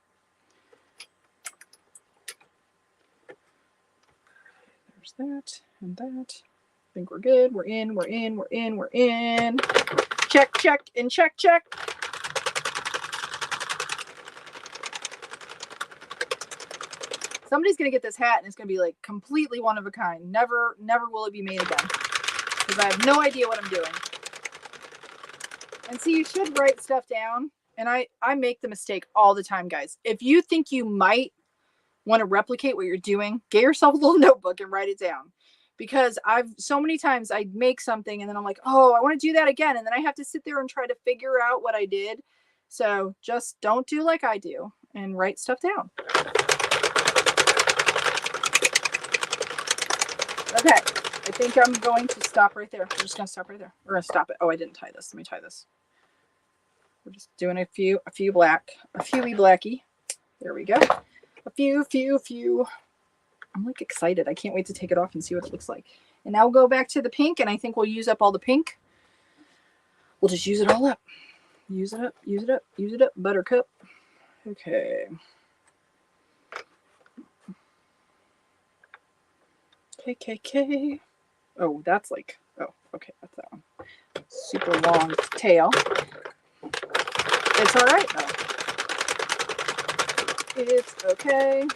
[SPEAKER 1] There's that and that. I think we're good. We're in, we're in, we're in, we're in. Check, check, and check, check. Somebody's going to get this hat and it's going to be like completely one of a kind. Never will it be made again. Because I have no idea what I'm doing. And see, you should write stuff down. And I make the mistake all the time, guys. If you think you might want to replicate what you're doing, get yourself a little notebook and write it down. Because so many times I make something and then I'm like, oh, I want to do that again. And then I have to sit there and try to figure out what I did. So just don't do like I do and write stuff down. Okay, I think I'm going to stop right there. We're just going to stop right there. We're going to stop it. Oh, I didn't tie this. Let me tie this. We're just doing a few black, a fewy blacky. There we go. A few. I'm like excited. I can't wait to take it off and see what it looks like. And now we'll go back to the pink, and I think we'll use up all the pink. We'll just use it all up. Use it up, use it up, use it up. Buttercup. Okay. KKK. Oh, that's like, oh, okay, that's that one. Super long tail. It's all right, though. It's okay.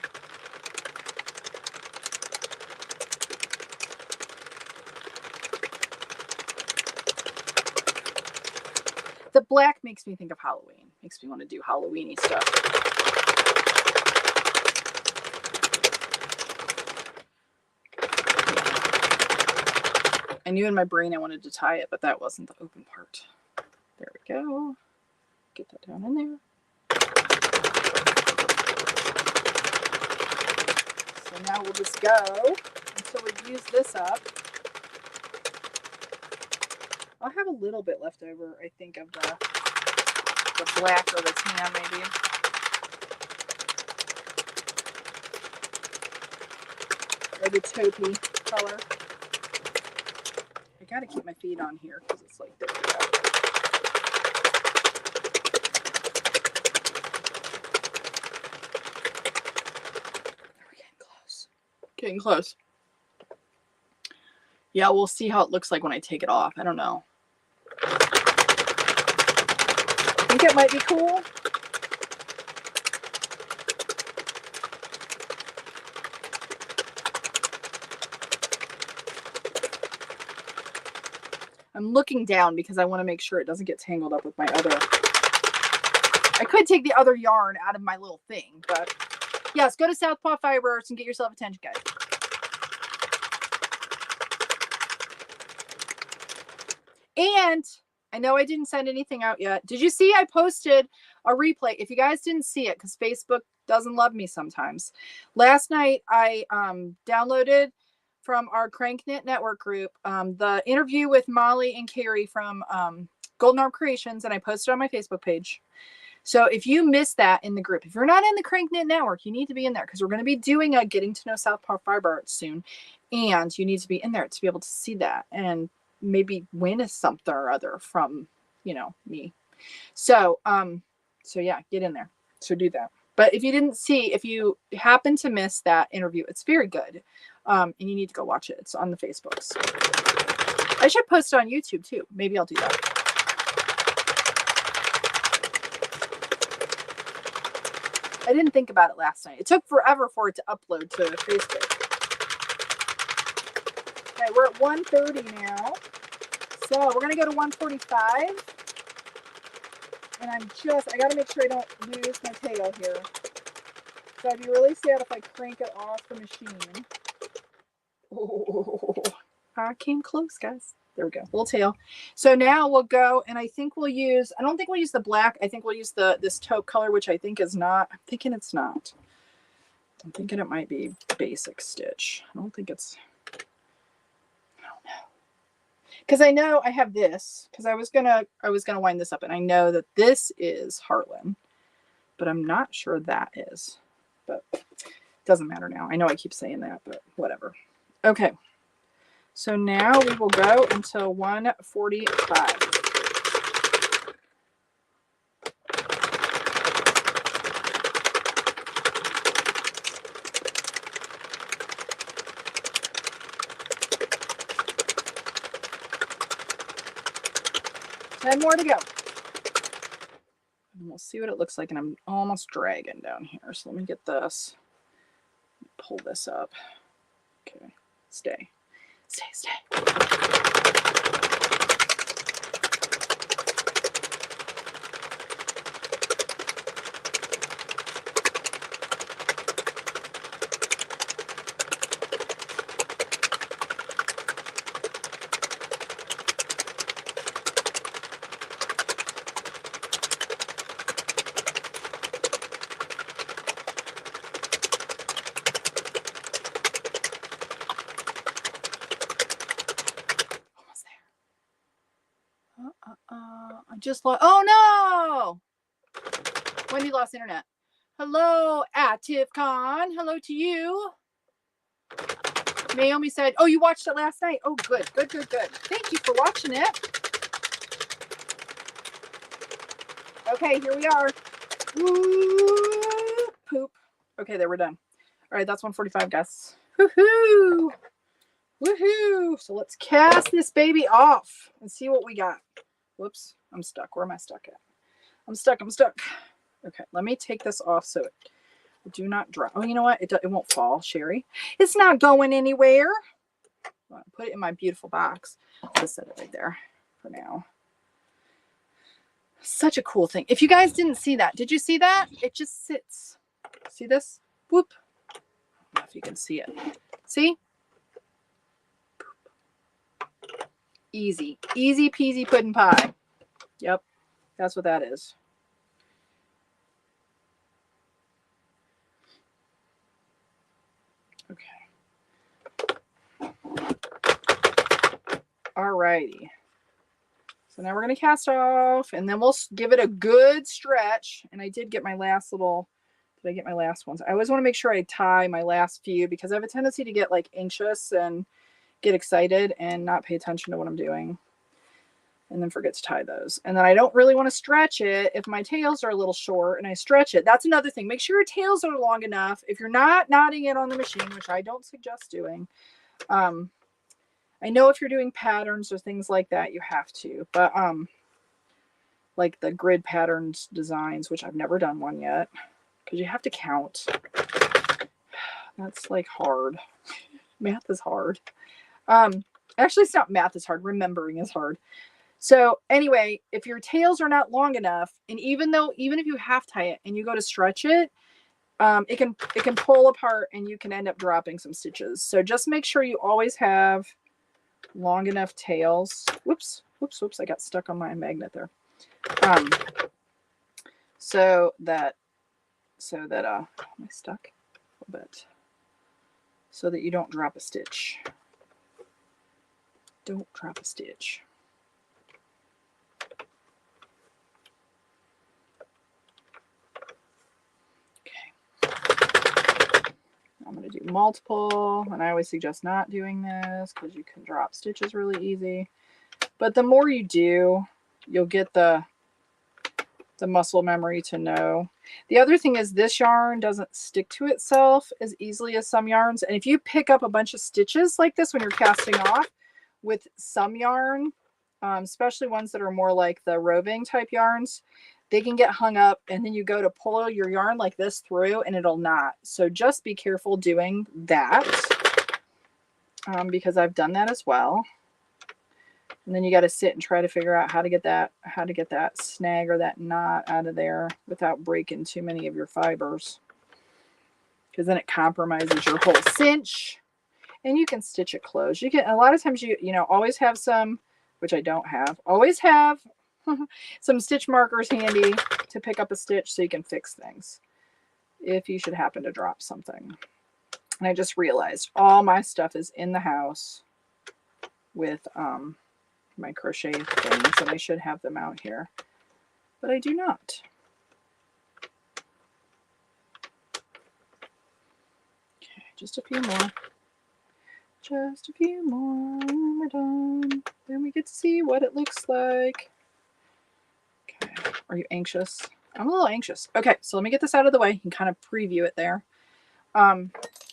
[SPEAKER 1] The black makes me think of Halloween. Makes me want to do Halloween-y stuff. I knew in my brain I wanted to tie it, but that wasn't the open part. There we go. Get that down in there. So now we'll just go until we use this up. I'll have a little bit left over, I think, of the black or the tan, maybe. Or the taupey color. I gotta keep my feet on here because it's like, there we go. We're getting close. Getting close. Yeah, we'll see how it looks like when I take it off. I don't know. I think it might be cool. I'm looking down because I want to make sure it doesn't get tangled up with my other. I could take the other yarn out of my little thing, but yes, go to Southpaw Fibers and get yourself attention, guys. And I know I didn't send anything out yet. Did you see I posted a replay? If you guys didn't see it, because Facebook doesn't love me sometimes. Last night, I downloaded from our CranKnit network group the interview with Molly and Cheri from Golden Arm Creations, and I posted on my Facebook page. So if you missed that in the group, if you're not in the CranKnit network, you need to be in there because we're going to be doing a Getting to Know Southpaw Fiber Art soon. And you need to be in there to be able to see that and maybe win a something or other from, me. So, so yeah, get in there. So do that. But if you didn't see, if you happen to miss that interview, it's very good. And you need to go watch it. It's on the Facebooks. I should post it on YouTube too. Maybe I'll do that. I didn't think about it last night. It took forever for it to upload to Facebook. Okay, we're at 130 now. So we're going to go to 145. And I got to make sure I don't lose my tail here. So I'd be really sad if I crank it off the machine. Oh. I came close, guys. There we go. Little tail. So now we'll go, and I think we'll use, I don't think we'll use the black. I think we'll use this taupe color, which I think is not, I'm thinking it's not. I'm thinking it might be basic stitch. I don't think it's, I don't know. Because I know I have this, because I was gonna wind this up, and I know that this is Heartland, but I'm not sure that is. But it doesn't matter now. I know I keep saying that, but whatever. Okay. So now we will go until 1:45. Ten more to go. And we'll see what it looks like. And I'm almost dragging down here. So let me get this. Pull this up. Okay. Stay. Stay, stay. I just lost. Oh no! Wendy lost internet. Hello, ActiveCon. Hello to you. Naomi said, "Oh, you watched it last night. Oh, good, good, good, good. Thank you for watching it." Okay, here we are. Woo, poop. Okay, there, we're done. All right, that's 1:45, guys. Woohoo! Woohoo! So let's cast this baby off and see what we got. Whoops, I'm stuck. Where am I stuck at? I'm stuck. I'm stuck. Okay, let me take this off so it do not drop. Oh, you know what? It won't fall, Cheri. It's not going anywhere. I'll put it in my beautiful box. I'll just set it right there for now. Such a cool thing. If you guys didn't see that, did you see that? It just sits. See this? Whoop. I don't know if you can see it. See? Easy. Easy peasy pudding pie. Yep. That's what that is. Okay. Alrighty. So now we're going to cast off, and then we'll give it a good stretch. And I did get my last little, did I get my last ones? I always want to make sure I tie my last few because I have a tendency to get like anxious and get excited and not pay attention to what I'm doing. And then forget to tie those. And then I don't really want to stretch it if my tails are a little short and I stretch it. That's another thing. Make sure your tails are long enough. If you're not knotting it on the machine, which I don't suggest doing, I know if you're doing patterns or things like that, you have to, but like the grid patterns designs, which I've never done one yet, because you have to count. That's like hard. Math is hard. Actually, it's not math is hard. Remembering is hard. So anyway, if your tails are not long enough, and even if you half tie it and you go to stretch it, it can pull apart and you can end up dropping some stitches. So just make sure you always have long enough tails. Whoops, whoops, whoops. I got stuck on my magnet there. So that am I stuck a little bit? So that you don't drop a stitch. Don't drop a stitch. I'm going to do multiple, and I always suggest not doing this because you can drop stitches really easy. But the more you do, you'll get the muscle memory to know. The other thing is this yarn doesn't stick to itself as easily as some yarns. And if you pick up a bunch of stitches like this when you're casting off with some yarn, especially ones that are more like the roving type yarns, they can get hung up, and then you go to pull your yarn like this through and it'll knot. So just be careful doing that because I've done that as well. And then you got to sit and try to figure out how to get that snag or that knot out of there without breaking too many of your fibers, because then it compromises your whole cinch. and you can stitch it closed. You can, a lot of times you know, always have some, which I don't have, always have some stitch markers handy to pick up a stitch so you can fix things if you should happen to drop something. And I just realized all my stuff is in the house with my crochet things, and I should have them out here, but I do not. Okay, just a few more. Just a few more, and we're done. Then we get to see what it looks like. Okay, are you anxious? I'm a little anxious. Okay, so let me get this out of the way. You can kind of preview it there. Let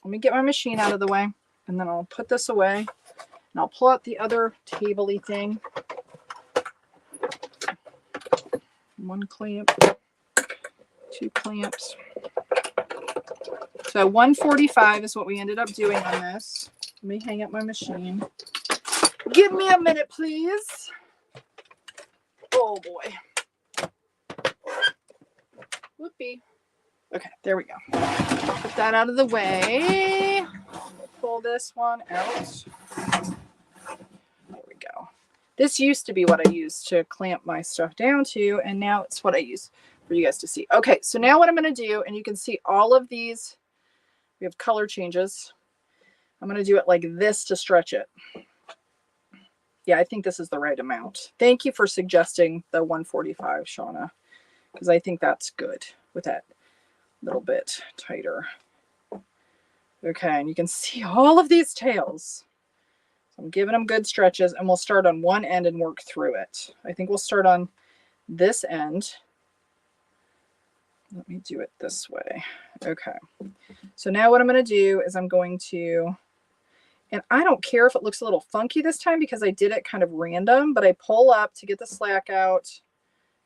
[SPEAKER 1] me get my machine out of the way, and then I'll put this away, and I'll pull out the other table-y thing. One clamp, 2 clamps. So 145 is what we ended up doing on this. Let me hang up my machine. Give me a minute, please. Oh boy. Whoopee. Okay, there we go. Put that out of the way. Pull this one out. There we go. This used to be what I used to clamp my stuff down to, and now it's what I use for you guys to see. Okay, so now what I'm going to do, and you can see all of these, we have color changes. I'm going to do it like this to stretch it. Yeah, I think this is the right amount. Thank you for suggesting the 145, Shauna, because I think that's good with that little bit tighter. Okay, and you can see all of these tails. So I'm giving them good stretches, and we'll start on one end and work through it. I think we'll start on this end. Let me do it this way. Okay, so now what I'm going to do is I'm going to, and I don't care if it looks a little funky this time because I did it kind of random, but I pull up to get the slack out,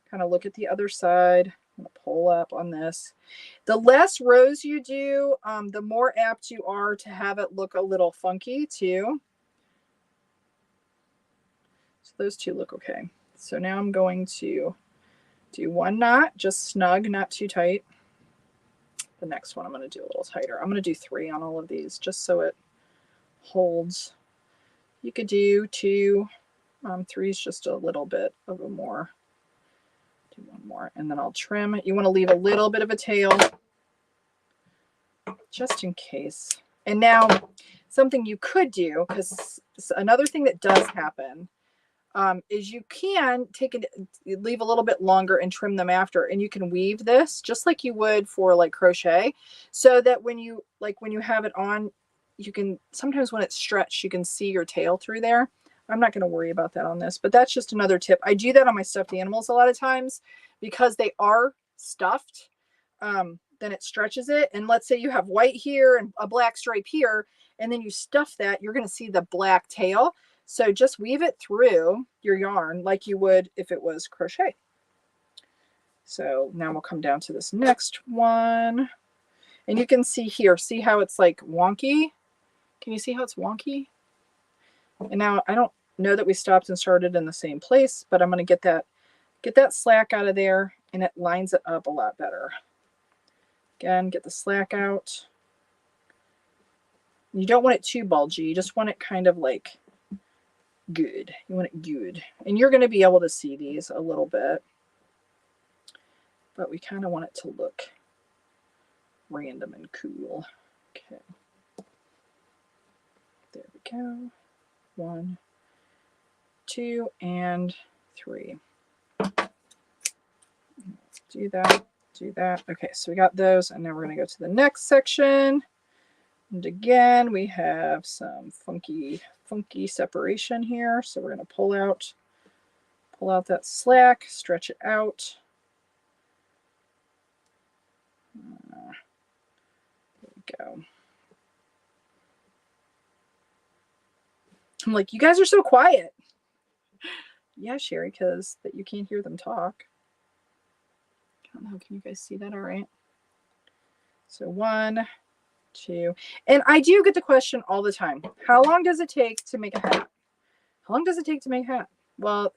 [SPEAKER 1] kind of look at the other side. I'm going to pull up on this. The less rows you do, the more apt you are to have it look a little funky too. So those two look okay. So now I'm going to do one knot, just snug, not too tight. The next one I'm going to do a little tighter. I'm going to do 3 on all of these just so it holds. You could do 2. 3 is just a little bit of a more. Do one more, and then I'll trim. You want to leave a little bit of a tail just in case. And now something you could do, because another thing that does happen is you can take it, leave a little bit longer and trim them after, and you can weave this just like you would for like crochet, so that when you have it on, you can, sometimes when it's stretched, you can see your tail through there. I'm not going to worry about that on this, but that's just another tip. I do that on my stuffed animals a lot of times because they are stuffed. Then it stretches it. And let's say you have white here and a black stripe here, and then you stuff that, you're going to see the black tail. So just weave it through your yarn like you would if it was crochet. So now we'll come down to this next one. And you can see here, see how it's like wonky? Can you see how it's wonky? And now I don't know that we stopped and started in the same place, but I'm going to get that slack out of there, and it lines it up a lot better. Again, get the slack out. You don't want it too bulgy. You just want it kind of like good. You want it good. And you're going to be able to see these a little bit, but we kind of want it to look random and cool. Okay. There we go. 1, 2, and 3. Do that, do that. Okay, so we got those, and now we're going to go to the next section. And again, we have some funky separation here. So we're going to pull out that slack, stretch it out. There we go. I'm like, you guys are so quiet. Yeah, Cheri, because that you can't hear them talk. I don't know, can you guys see that all right? So 1, 2, and I do get the question all the time, how long does it take to make a hat? How long does it take to make a hat? Well,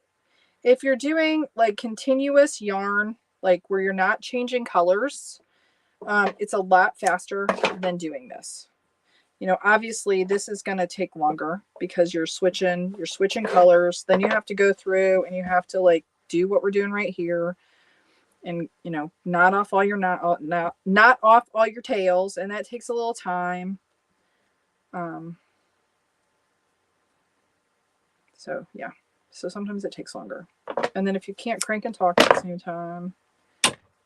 [SPEAKER 1] if you're doing like continuous yarn, like where you're not changing colors, it's a lot faster than doing this. You know, obviously this is going to take longer because you're switching colors. Then you have to go through and you have to like do what we're doing right here. And, you know, knot off all your knot off all your tails, and that takes a little time. So yeah, so sometimes it takes longer. And then if you can't crank and talk at the same time,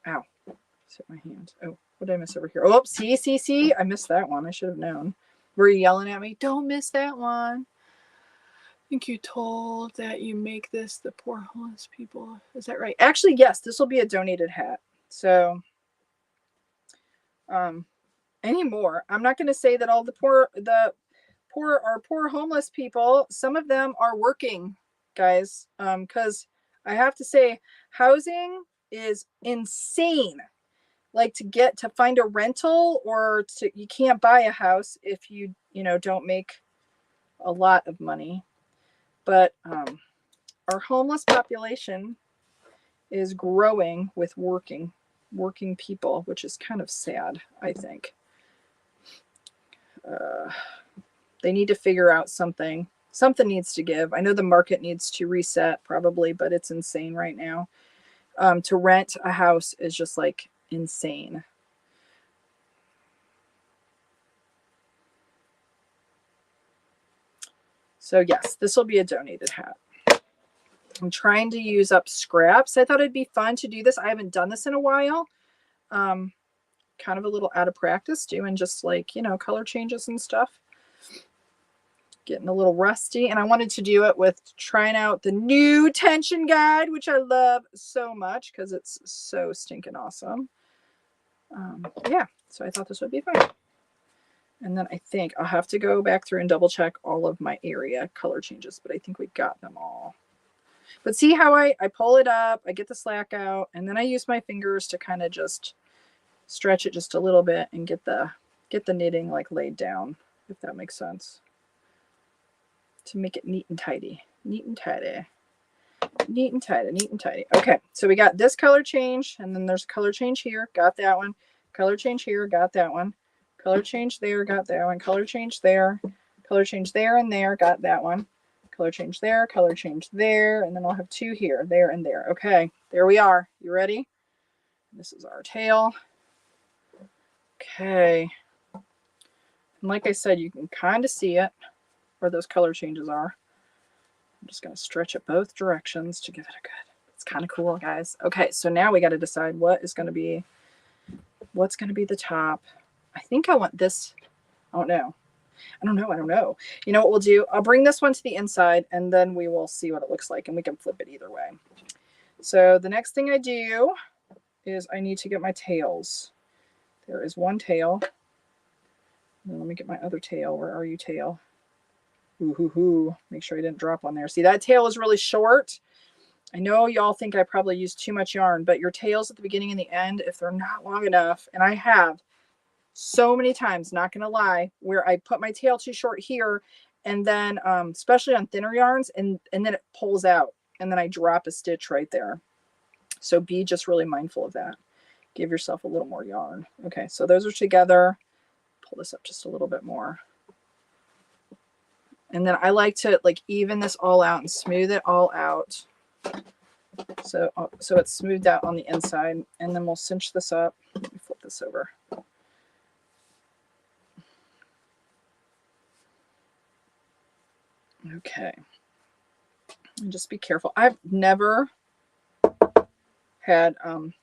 [SPEAKER 1] ow, just hit my hand. Oh, what did I miss over here? Oh, see, I missed that one. I should have known. Were you yelling at me? Don't miss that one. I think you told that you make this the poor homeless people. Is that right? Actually, yes, this will be a donated hat. So anymore, I'm not going to say that all the poor are poor homeless people. Some of them are working, guys, because I have to say housing is insane. Like to find a rental, or you can't buy a house if you don't make a lot of money. But our homeless population is growing with working people, which is kind of sad, I think. They need to figure out something. Something needs to give. I know the market needs to reset probably, but it's insane right now. To rent a house is just like insane. So yes, this will be a donated hat. I'm trying to use up scraps. I thought it'd be fun to do this. I haven't done this in a while. Kind of a little out of practice doing just like, color changes and stuff. Getting a little rusty, and I wanted to do it with trying out the new tension guide, which I love so much because it's so stinking awesome. Yeah, so I thought this would be fun. And then I think I'll have to go back through and double check all of my area color changes, but I think we got them all. But see how I pull it up, I get the slack out, and then I use my fingers to kind of just stretch it just a little bit and get the knitting like laid down, if that makes sense. To make it neat and tidy. Neat and tidy. Neat and tidy. Neat and tidy. Okay, so we got this color change, and then there's a color change here. Got that one. Color change here. Got that one. Color change there. Got that one. Color change there. Color change there and there. Got that one. Color change there. Color change there. And then I'll have two here. There and there. Okay, there we are. You ready? This is our tail. Okay. And like I said, you can kind of see it where those color changes are. I'm just going to stretch it both directions to give it a good. It's kind of cool, guys. Okay, so now we got to decide what's going to be the top. I think I want this. I don't know. You know what we'll do? I'll bring this one to the inside, and then we will see what it looks like, and we can flip it either way. So the next thing I do is I need to get my tails. There is one tail. And let me get my other tail. Where are you, tail? Ooh. Make sure I didn't drop on there. See, that tail is really short. I know y'all think I probably used too much yarn, but your tails at the beginning and the end, if they're not long enough, and I have so many times, not gonna lie, where I put my tail too short here, and then especially on thinner yarns, and then it pulls out, and then I drop a stitch right there. So be just really mindful of that. Give yourself a little more yarn. Okay, so those are together. Pull this up just a little bit more. And then I like to like even this all out and smooth it all out. So it's smoothed out on the inside. And then we'll cinch this up. Let me flip this over. Okay. And just be careful. I've never had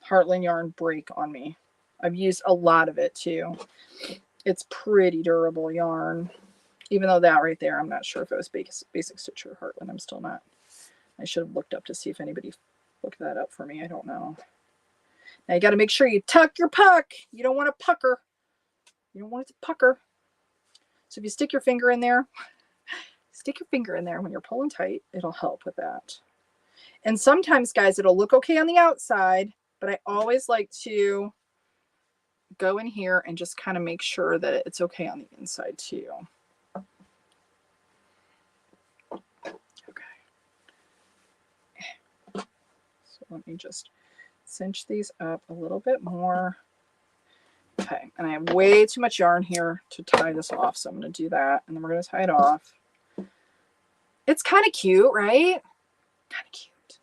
[SPEAKER 1] Heartland yarn break on me. I've used a lot of it too. It's pretty durable yarn. Even though that right there, I'm not sure if it was basic stitch or Heartland. I'm still not. I should have looked up to see if anybody looked that up for me. I don't know. Now you got to make sure you tuck your puck. You don't want to pucker. You don't want it to pucker. So if you stick your finger in there, when you're pulling tight, it'll help with that. And sometimes, guys, it'll look okay on the outside, but I always like to go in here and just kind of make sure that it's okay on the inside too. So let me just cinch these up a little bit more. Okay, And I have way too much yarn here to tie this off. So I'm going to do that. And then we're going to tie it off. It's kind of cute, right? Kind of cute.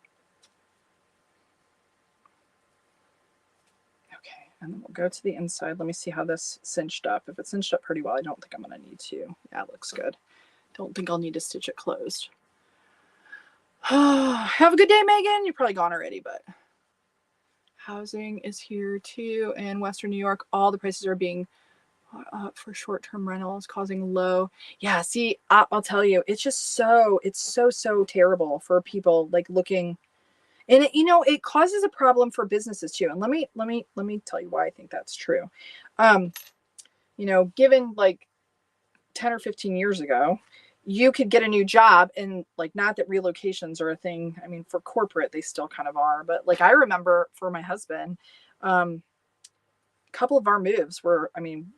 [SPEAKER 1] Okay. And then we'll go to the inside. Let me see how this cinched up. If it's cinched up pretty well, I don't think I'm going to need to. Yeah, it looks good. Don't think I'll need to stitch it closed. Have a good day, Megan. You're probably gone already, but housing is here too. In Western New York, all the prices are being up for short-term rentals, causing low. Yeah, see, I'll tell you, it's just so terrible for people like looking, and it, you know, it causes a problem for businesses too. And let me tell you why I think that's true. You know, given like 10 or 15 years ago, you could get a new job, and like, not that relocations are a thing. I mean, for corporate, they still kind of are, but like, I remember for my husband, a couple of our moves were, I mean,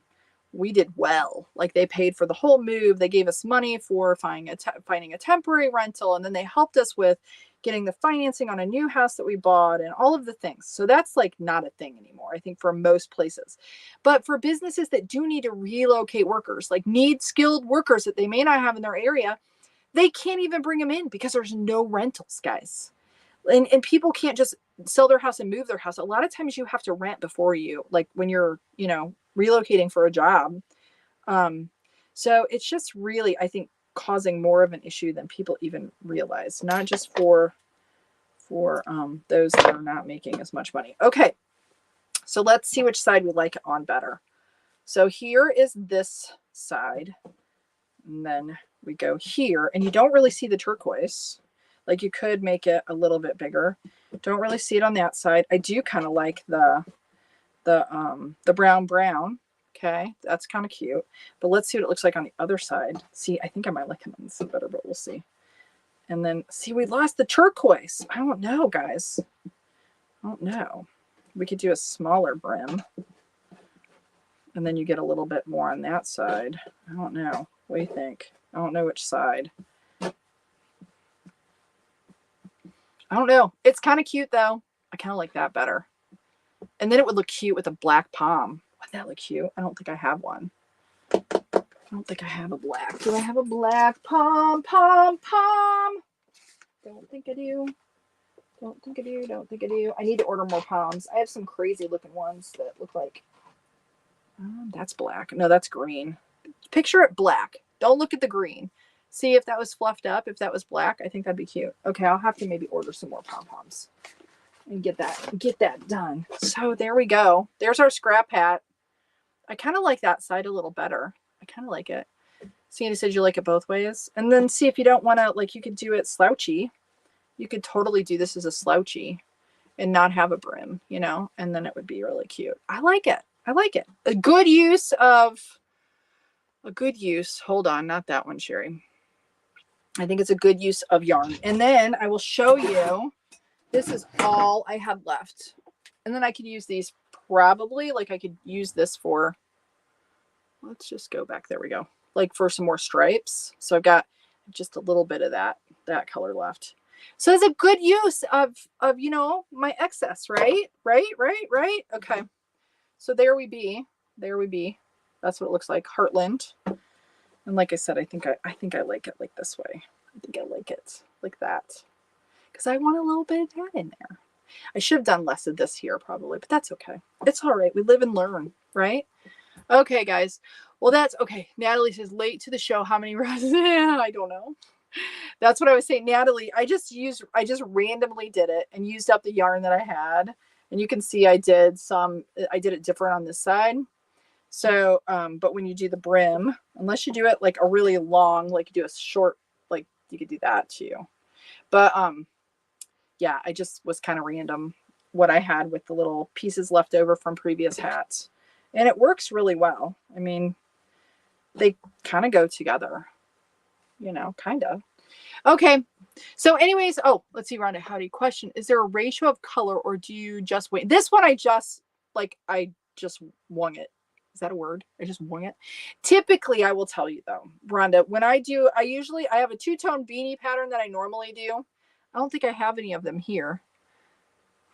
[SPEAKER 1] we did well. Like, they paid for the whole move. They gave us money for finding a temporary rental. And then they helped us with getting the financing on a new house that we bought and all of the things. So that's like not a thing anymore, I think, for most places. But for businesses that do need to relocate workers, like need skilled workers that they may not have in their area, they can't even bring them in because there's no rentals, guys. And people can't just sell their house and move their house. A lot of times you have to rent before you, like when you're, you know, relocating for a job. So it's just really, I think, causing more of an issue than people even realize, not just for those that are not making as much money. Okay. So let's see which side we like it on better. So here is this side, and then we go here, and you don't really see the turquoise. Like, you could make it a little bit bigger. Don't really see it on that side. I do kind of like the brown. Okay, that's kind of cute. But let's see what it looks like on the other side. See, I think I might like it on this better, but we'll see. And then see, we lost the turquoise. I don't know, guys. I don't know. We could do a smaller brim, and then you get a little bit more on that side. I don't know. What do you think? I don't know which side. I don't know. It's kind of cute though. I kind of like that better. And then it would look cute with a black pom. Wouldn't that look cute? I don't think I have one. I don't think I have a black. Do I have a black pom? Don't think I do. Don't think I do. I need to order more poms. I have some crazy looking ones that look like, that's black. No, that's green. Picture it black. Don't look at the green. See if that was fluffed up. If that was black, I think that'd be cute. Okay, I'll have to maybe order some more pom-poms and get that done. So there we go. There's our scrap hat. I kind of like that side a little better. I kind of like it. Sandy said you like it both ways. And then see if you don't want to, like, you could do it slouchy. You could totally do this as a slouchy and not have a brim, you know, and then it would be really cute. I like it. I like it. A good use. Hold on, not that one, Cheri. I think it's a good use of yarn. And then I will show you, this is all I had left. And then I could use these probably, like I could use this for, let's just go back. There we go. Like for some more stripes. So I've got just a little bit of that color left. So it's a good use of, you know, my excess, right? Right. Okay. So there we be. That's what it looks like. Heartland. And like I said, I think I like it like this way. I think I like it like that, because I want a little bit of that in there. I should have done less of this here probably, but that's okay. It's all right. We live and learn, right? Okay, guys. Well, that's okay. Natalie says late to the show. How many rows? I don't know. That's what I was saying, Natalie. I just randomly did it and used up the yarn that I had. And you can see I did it different on this side. So, but when you do the brim, unless you do it like a really long, like you do a short, like you could do that too. But, yeah, I just was kind of random what I had with the little pieces left over from previous hats, and it works really well. I mean, they kind of go together, you know, kind of. Okay. So anyways, oh, let's see, Rhonda, how do you question? Is there a ratio of color or do you just wait? This one, I just wung it. Is that a word? I just wung it. Typically, I will tell you though, Rhonda, when I have a two-tone beanie pattern that I normally do. I don't think I have any of them here.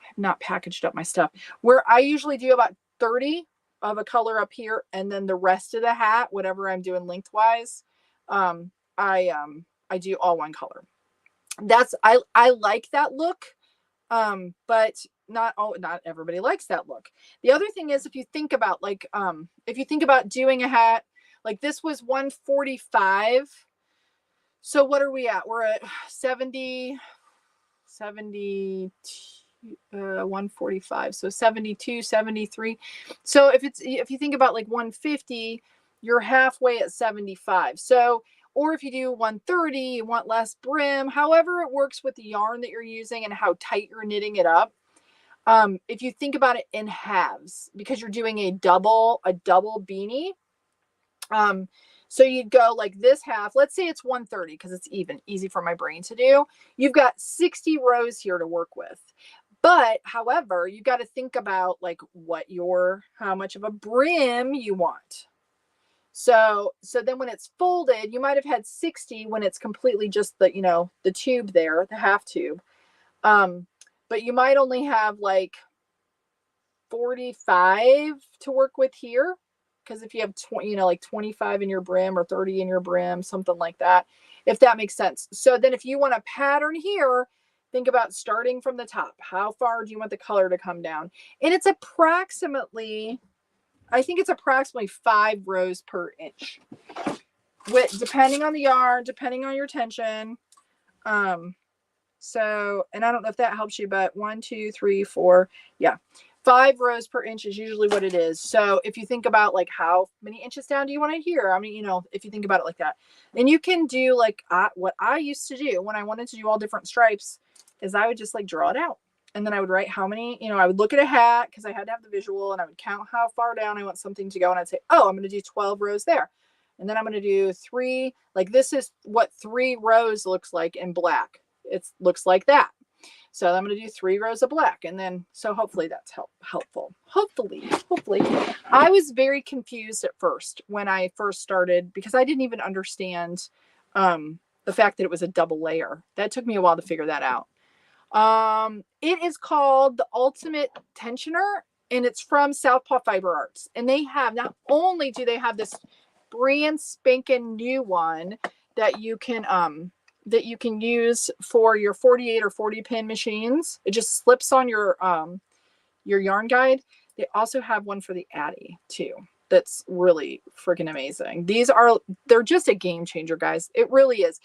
[SPEAKER 1] I have not packaged up my stuff. Where I usually do about 30 of a color up here, and then the rest of the hat, whatever I'm doing lengthwise, I do all one color. I like that look, but not everybody likes that look. The other thing is, if you think about doing a hat, like this was 145. So what are we at? We're at 70, 145. So 72, 73. So if you think about like 150, you're halfway at 75. So, or if you do 130, you want less brim, however it works with the yarn that you're using and how tight you're knitting it up. If you think about it in halves, because you're doing a double beanie, so you'd go like this half, let's say it's 130 because it's easy for my brain to do. You've got 60 rows here to work with. But however, you got to think about like how much of a brim you want. So then when it's folded, you might have had 60 when it's completely just the tube there, the half tube. But you might only have like 45 to work with here. Because if you have 20, like 25 in your brim or 30 in your brim, something like that, if that makes sense. So then if you want a pattern here, think about starting from the top. How far do you want the color to come down? And it's approximately, I think it's approximately 5 rows per inch. Depending on the yarn, depending on your tension. So, and I don't know if that helps you, but 1, 2, 3, 4. Yeah. 5 rows per inch is usually what it is. So if you think about like how many inches down do you want it here? I mean, if you think about it like that, then you can do like what I used to do when I wanted to do all different stripes is I would just like draw it out. And then I would write how many, I would look at a hat because I had to have the visual, and I would count how far down I want something to go. And I'd say, oh, I'm going to do 12 rows there. And then I'm going to do 3, like this is what 3 rows looks like in black. It looks like that. So I'm going to do 3 rows of black. And then, so hopefully that's helpful. Hopefully. I was very confused at first when I first started because I didn't even understand the fact that it was a double layer. That took me a while to figure that out. It is called the Ultimate Tensioner, and it's from Southpaw Fiber Arts. And they have, not only do they have this brand spanking new one that you can use for your 48 or 40 pin machines. It just slips on your yarn guide. They also have one for the Addy too. That's really freaking amazing. They're just a game changer, guys. It really is.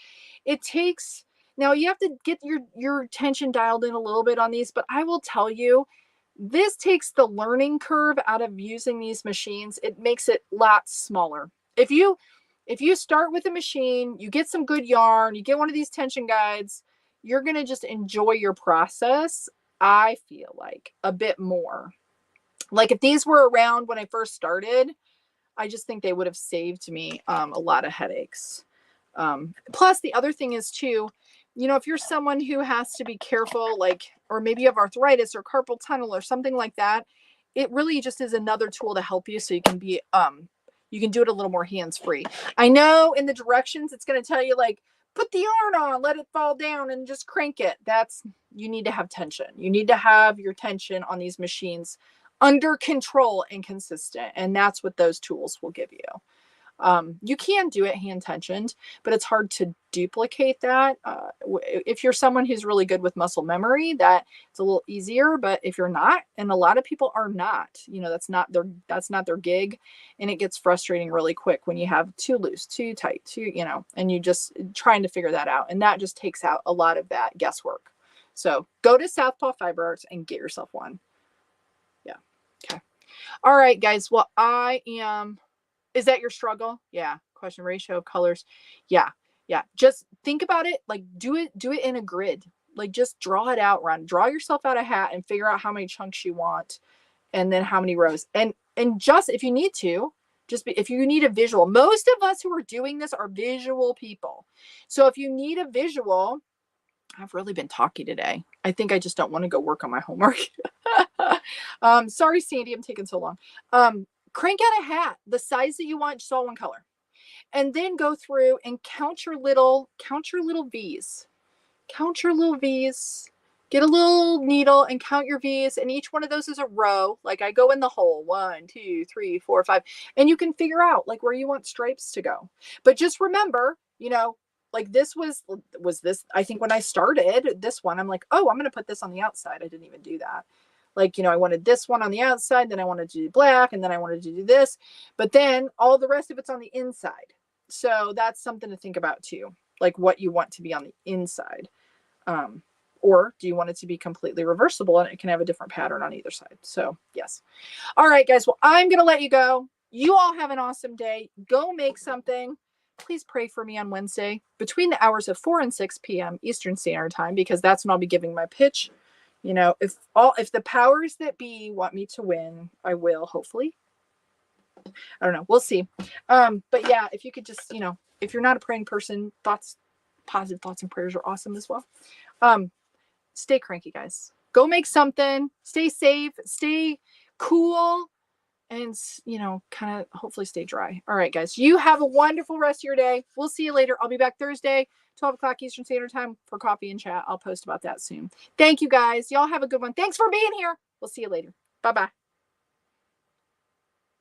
[SPEAKER 1] Now you have to get your tension dialed in a little bit on these, but I will tell you, this takes the learning curve out of using these machines. It makes it a lot smaller. If you start with a machine, you get some good yarn, you get one of these tension guides, you're going to just enjoy your process, I feel like, a bit more. Like if these were around when I first started, I just think they would have saved me a lot of headaches. Plus, the other thing is too, if you're someone who has to be careful, or maybe you have arthritis or carpal tunnel or something like that, it really just is another tool to help you so you can be you can do it a little more hands-free. I know in the directions it's going to tell you like put the yarn on, let it fall down and just crank it. You need to have tension. You need to have your tension on these machines under control and consistent. And that's what those tools will give you. You can do it hand tensioned, but it's hard to duplicate that. If you're someone who's really good with muscle memory, that it's a little easier, but if you're not, and a lot of people are not, that's not their gig. And it gets frustrating really quick when you have too loose, too tight, and you just trying to figure that out. And that just takes out a lot of that guesswork. So go to Southpaw Fiber Arts and get yourself one. Yeah. Okay. All right, guys. Well, is that your struggle? Yeah. Question ratio of colors. Yeah. Just think about it. Like do it in a grid. Like just draw it out, draw yourself out a hat and figure out how many chunks you want and then how many rows. And just if you need to, if you need a visual, most of us who are doing this are visual people. So if you need a visual, I've really been talky today. I think I just don't want to go work on my homework. Sorry, Sandy, I'm taking so long. Crank out a hat, the size that you want, just all one color. And then go through and count your little V's. Count your little V's. Get a little needle and count your V's, and each one of those is a row. Like I go in the hole, 1, 2, 3, 4, 5, and you can figure out like where you want stripes to go. But just remember, you know, like this was this, I think when I started this one, I'm like, oh, I'm going to put this on the outside. I didn't even do that. Like, you know, I wanted this one on the outside, then I wanted to do black, and then I wanted to do this, but then all the rest of it's on the inside. So that's something to think about too, like what you want to be on the inside. Or do you want it to be completely reversible and it can have a different pattern on either side? So yes. All right, guys. Well, I'm going to let you go. You all have an awesome day. Go make something. Please pray for me on Wednesday between the hours of 4 and 6 p.m. Eastern Standard Time, because that's when I'll be giving my pitch. You know, if the powers that be want me to win, I will, hopefully. I don't know. We'll see. But yeah, if you could just, you know, if you're not a praying person, positive thoughts and prayers are awesome as well. Stay cranky, guys. Go make something. Stay safe. Stay cool. And, you know, kind of hopefully stay dry. All right, guys. You have a wonderful rest of your day. We'll see you later. I'll be back Thursday, 12 o'clock Eastern Standard Time for coffee and chat. I'll post about that soon. Thank you, guys. Y'all have a good one. Thanks for being here. We'll see you later. Bye-bye.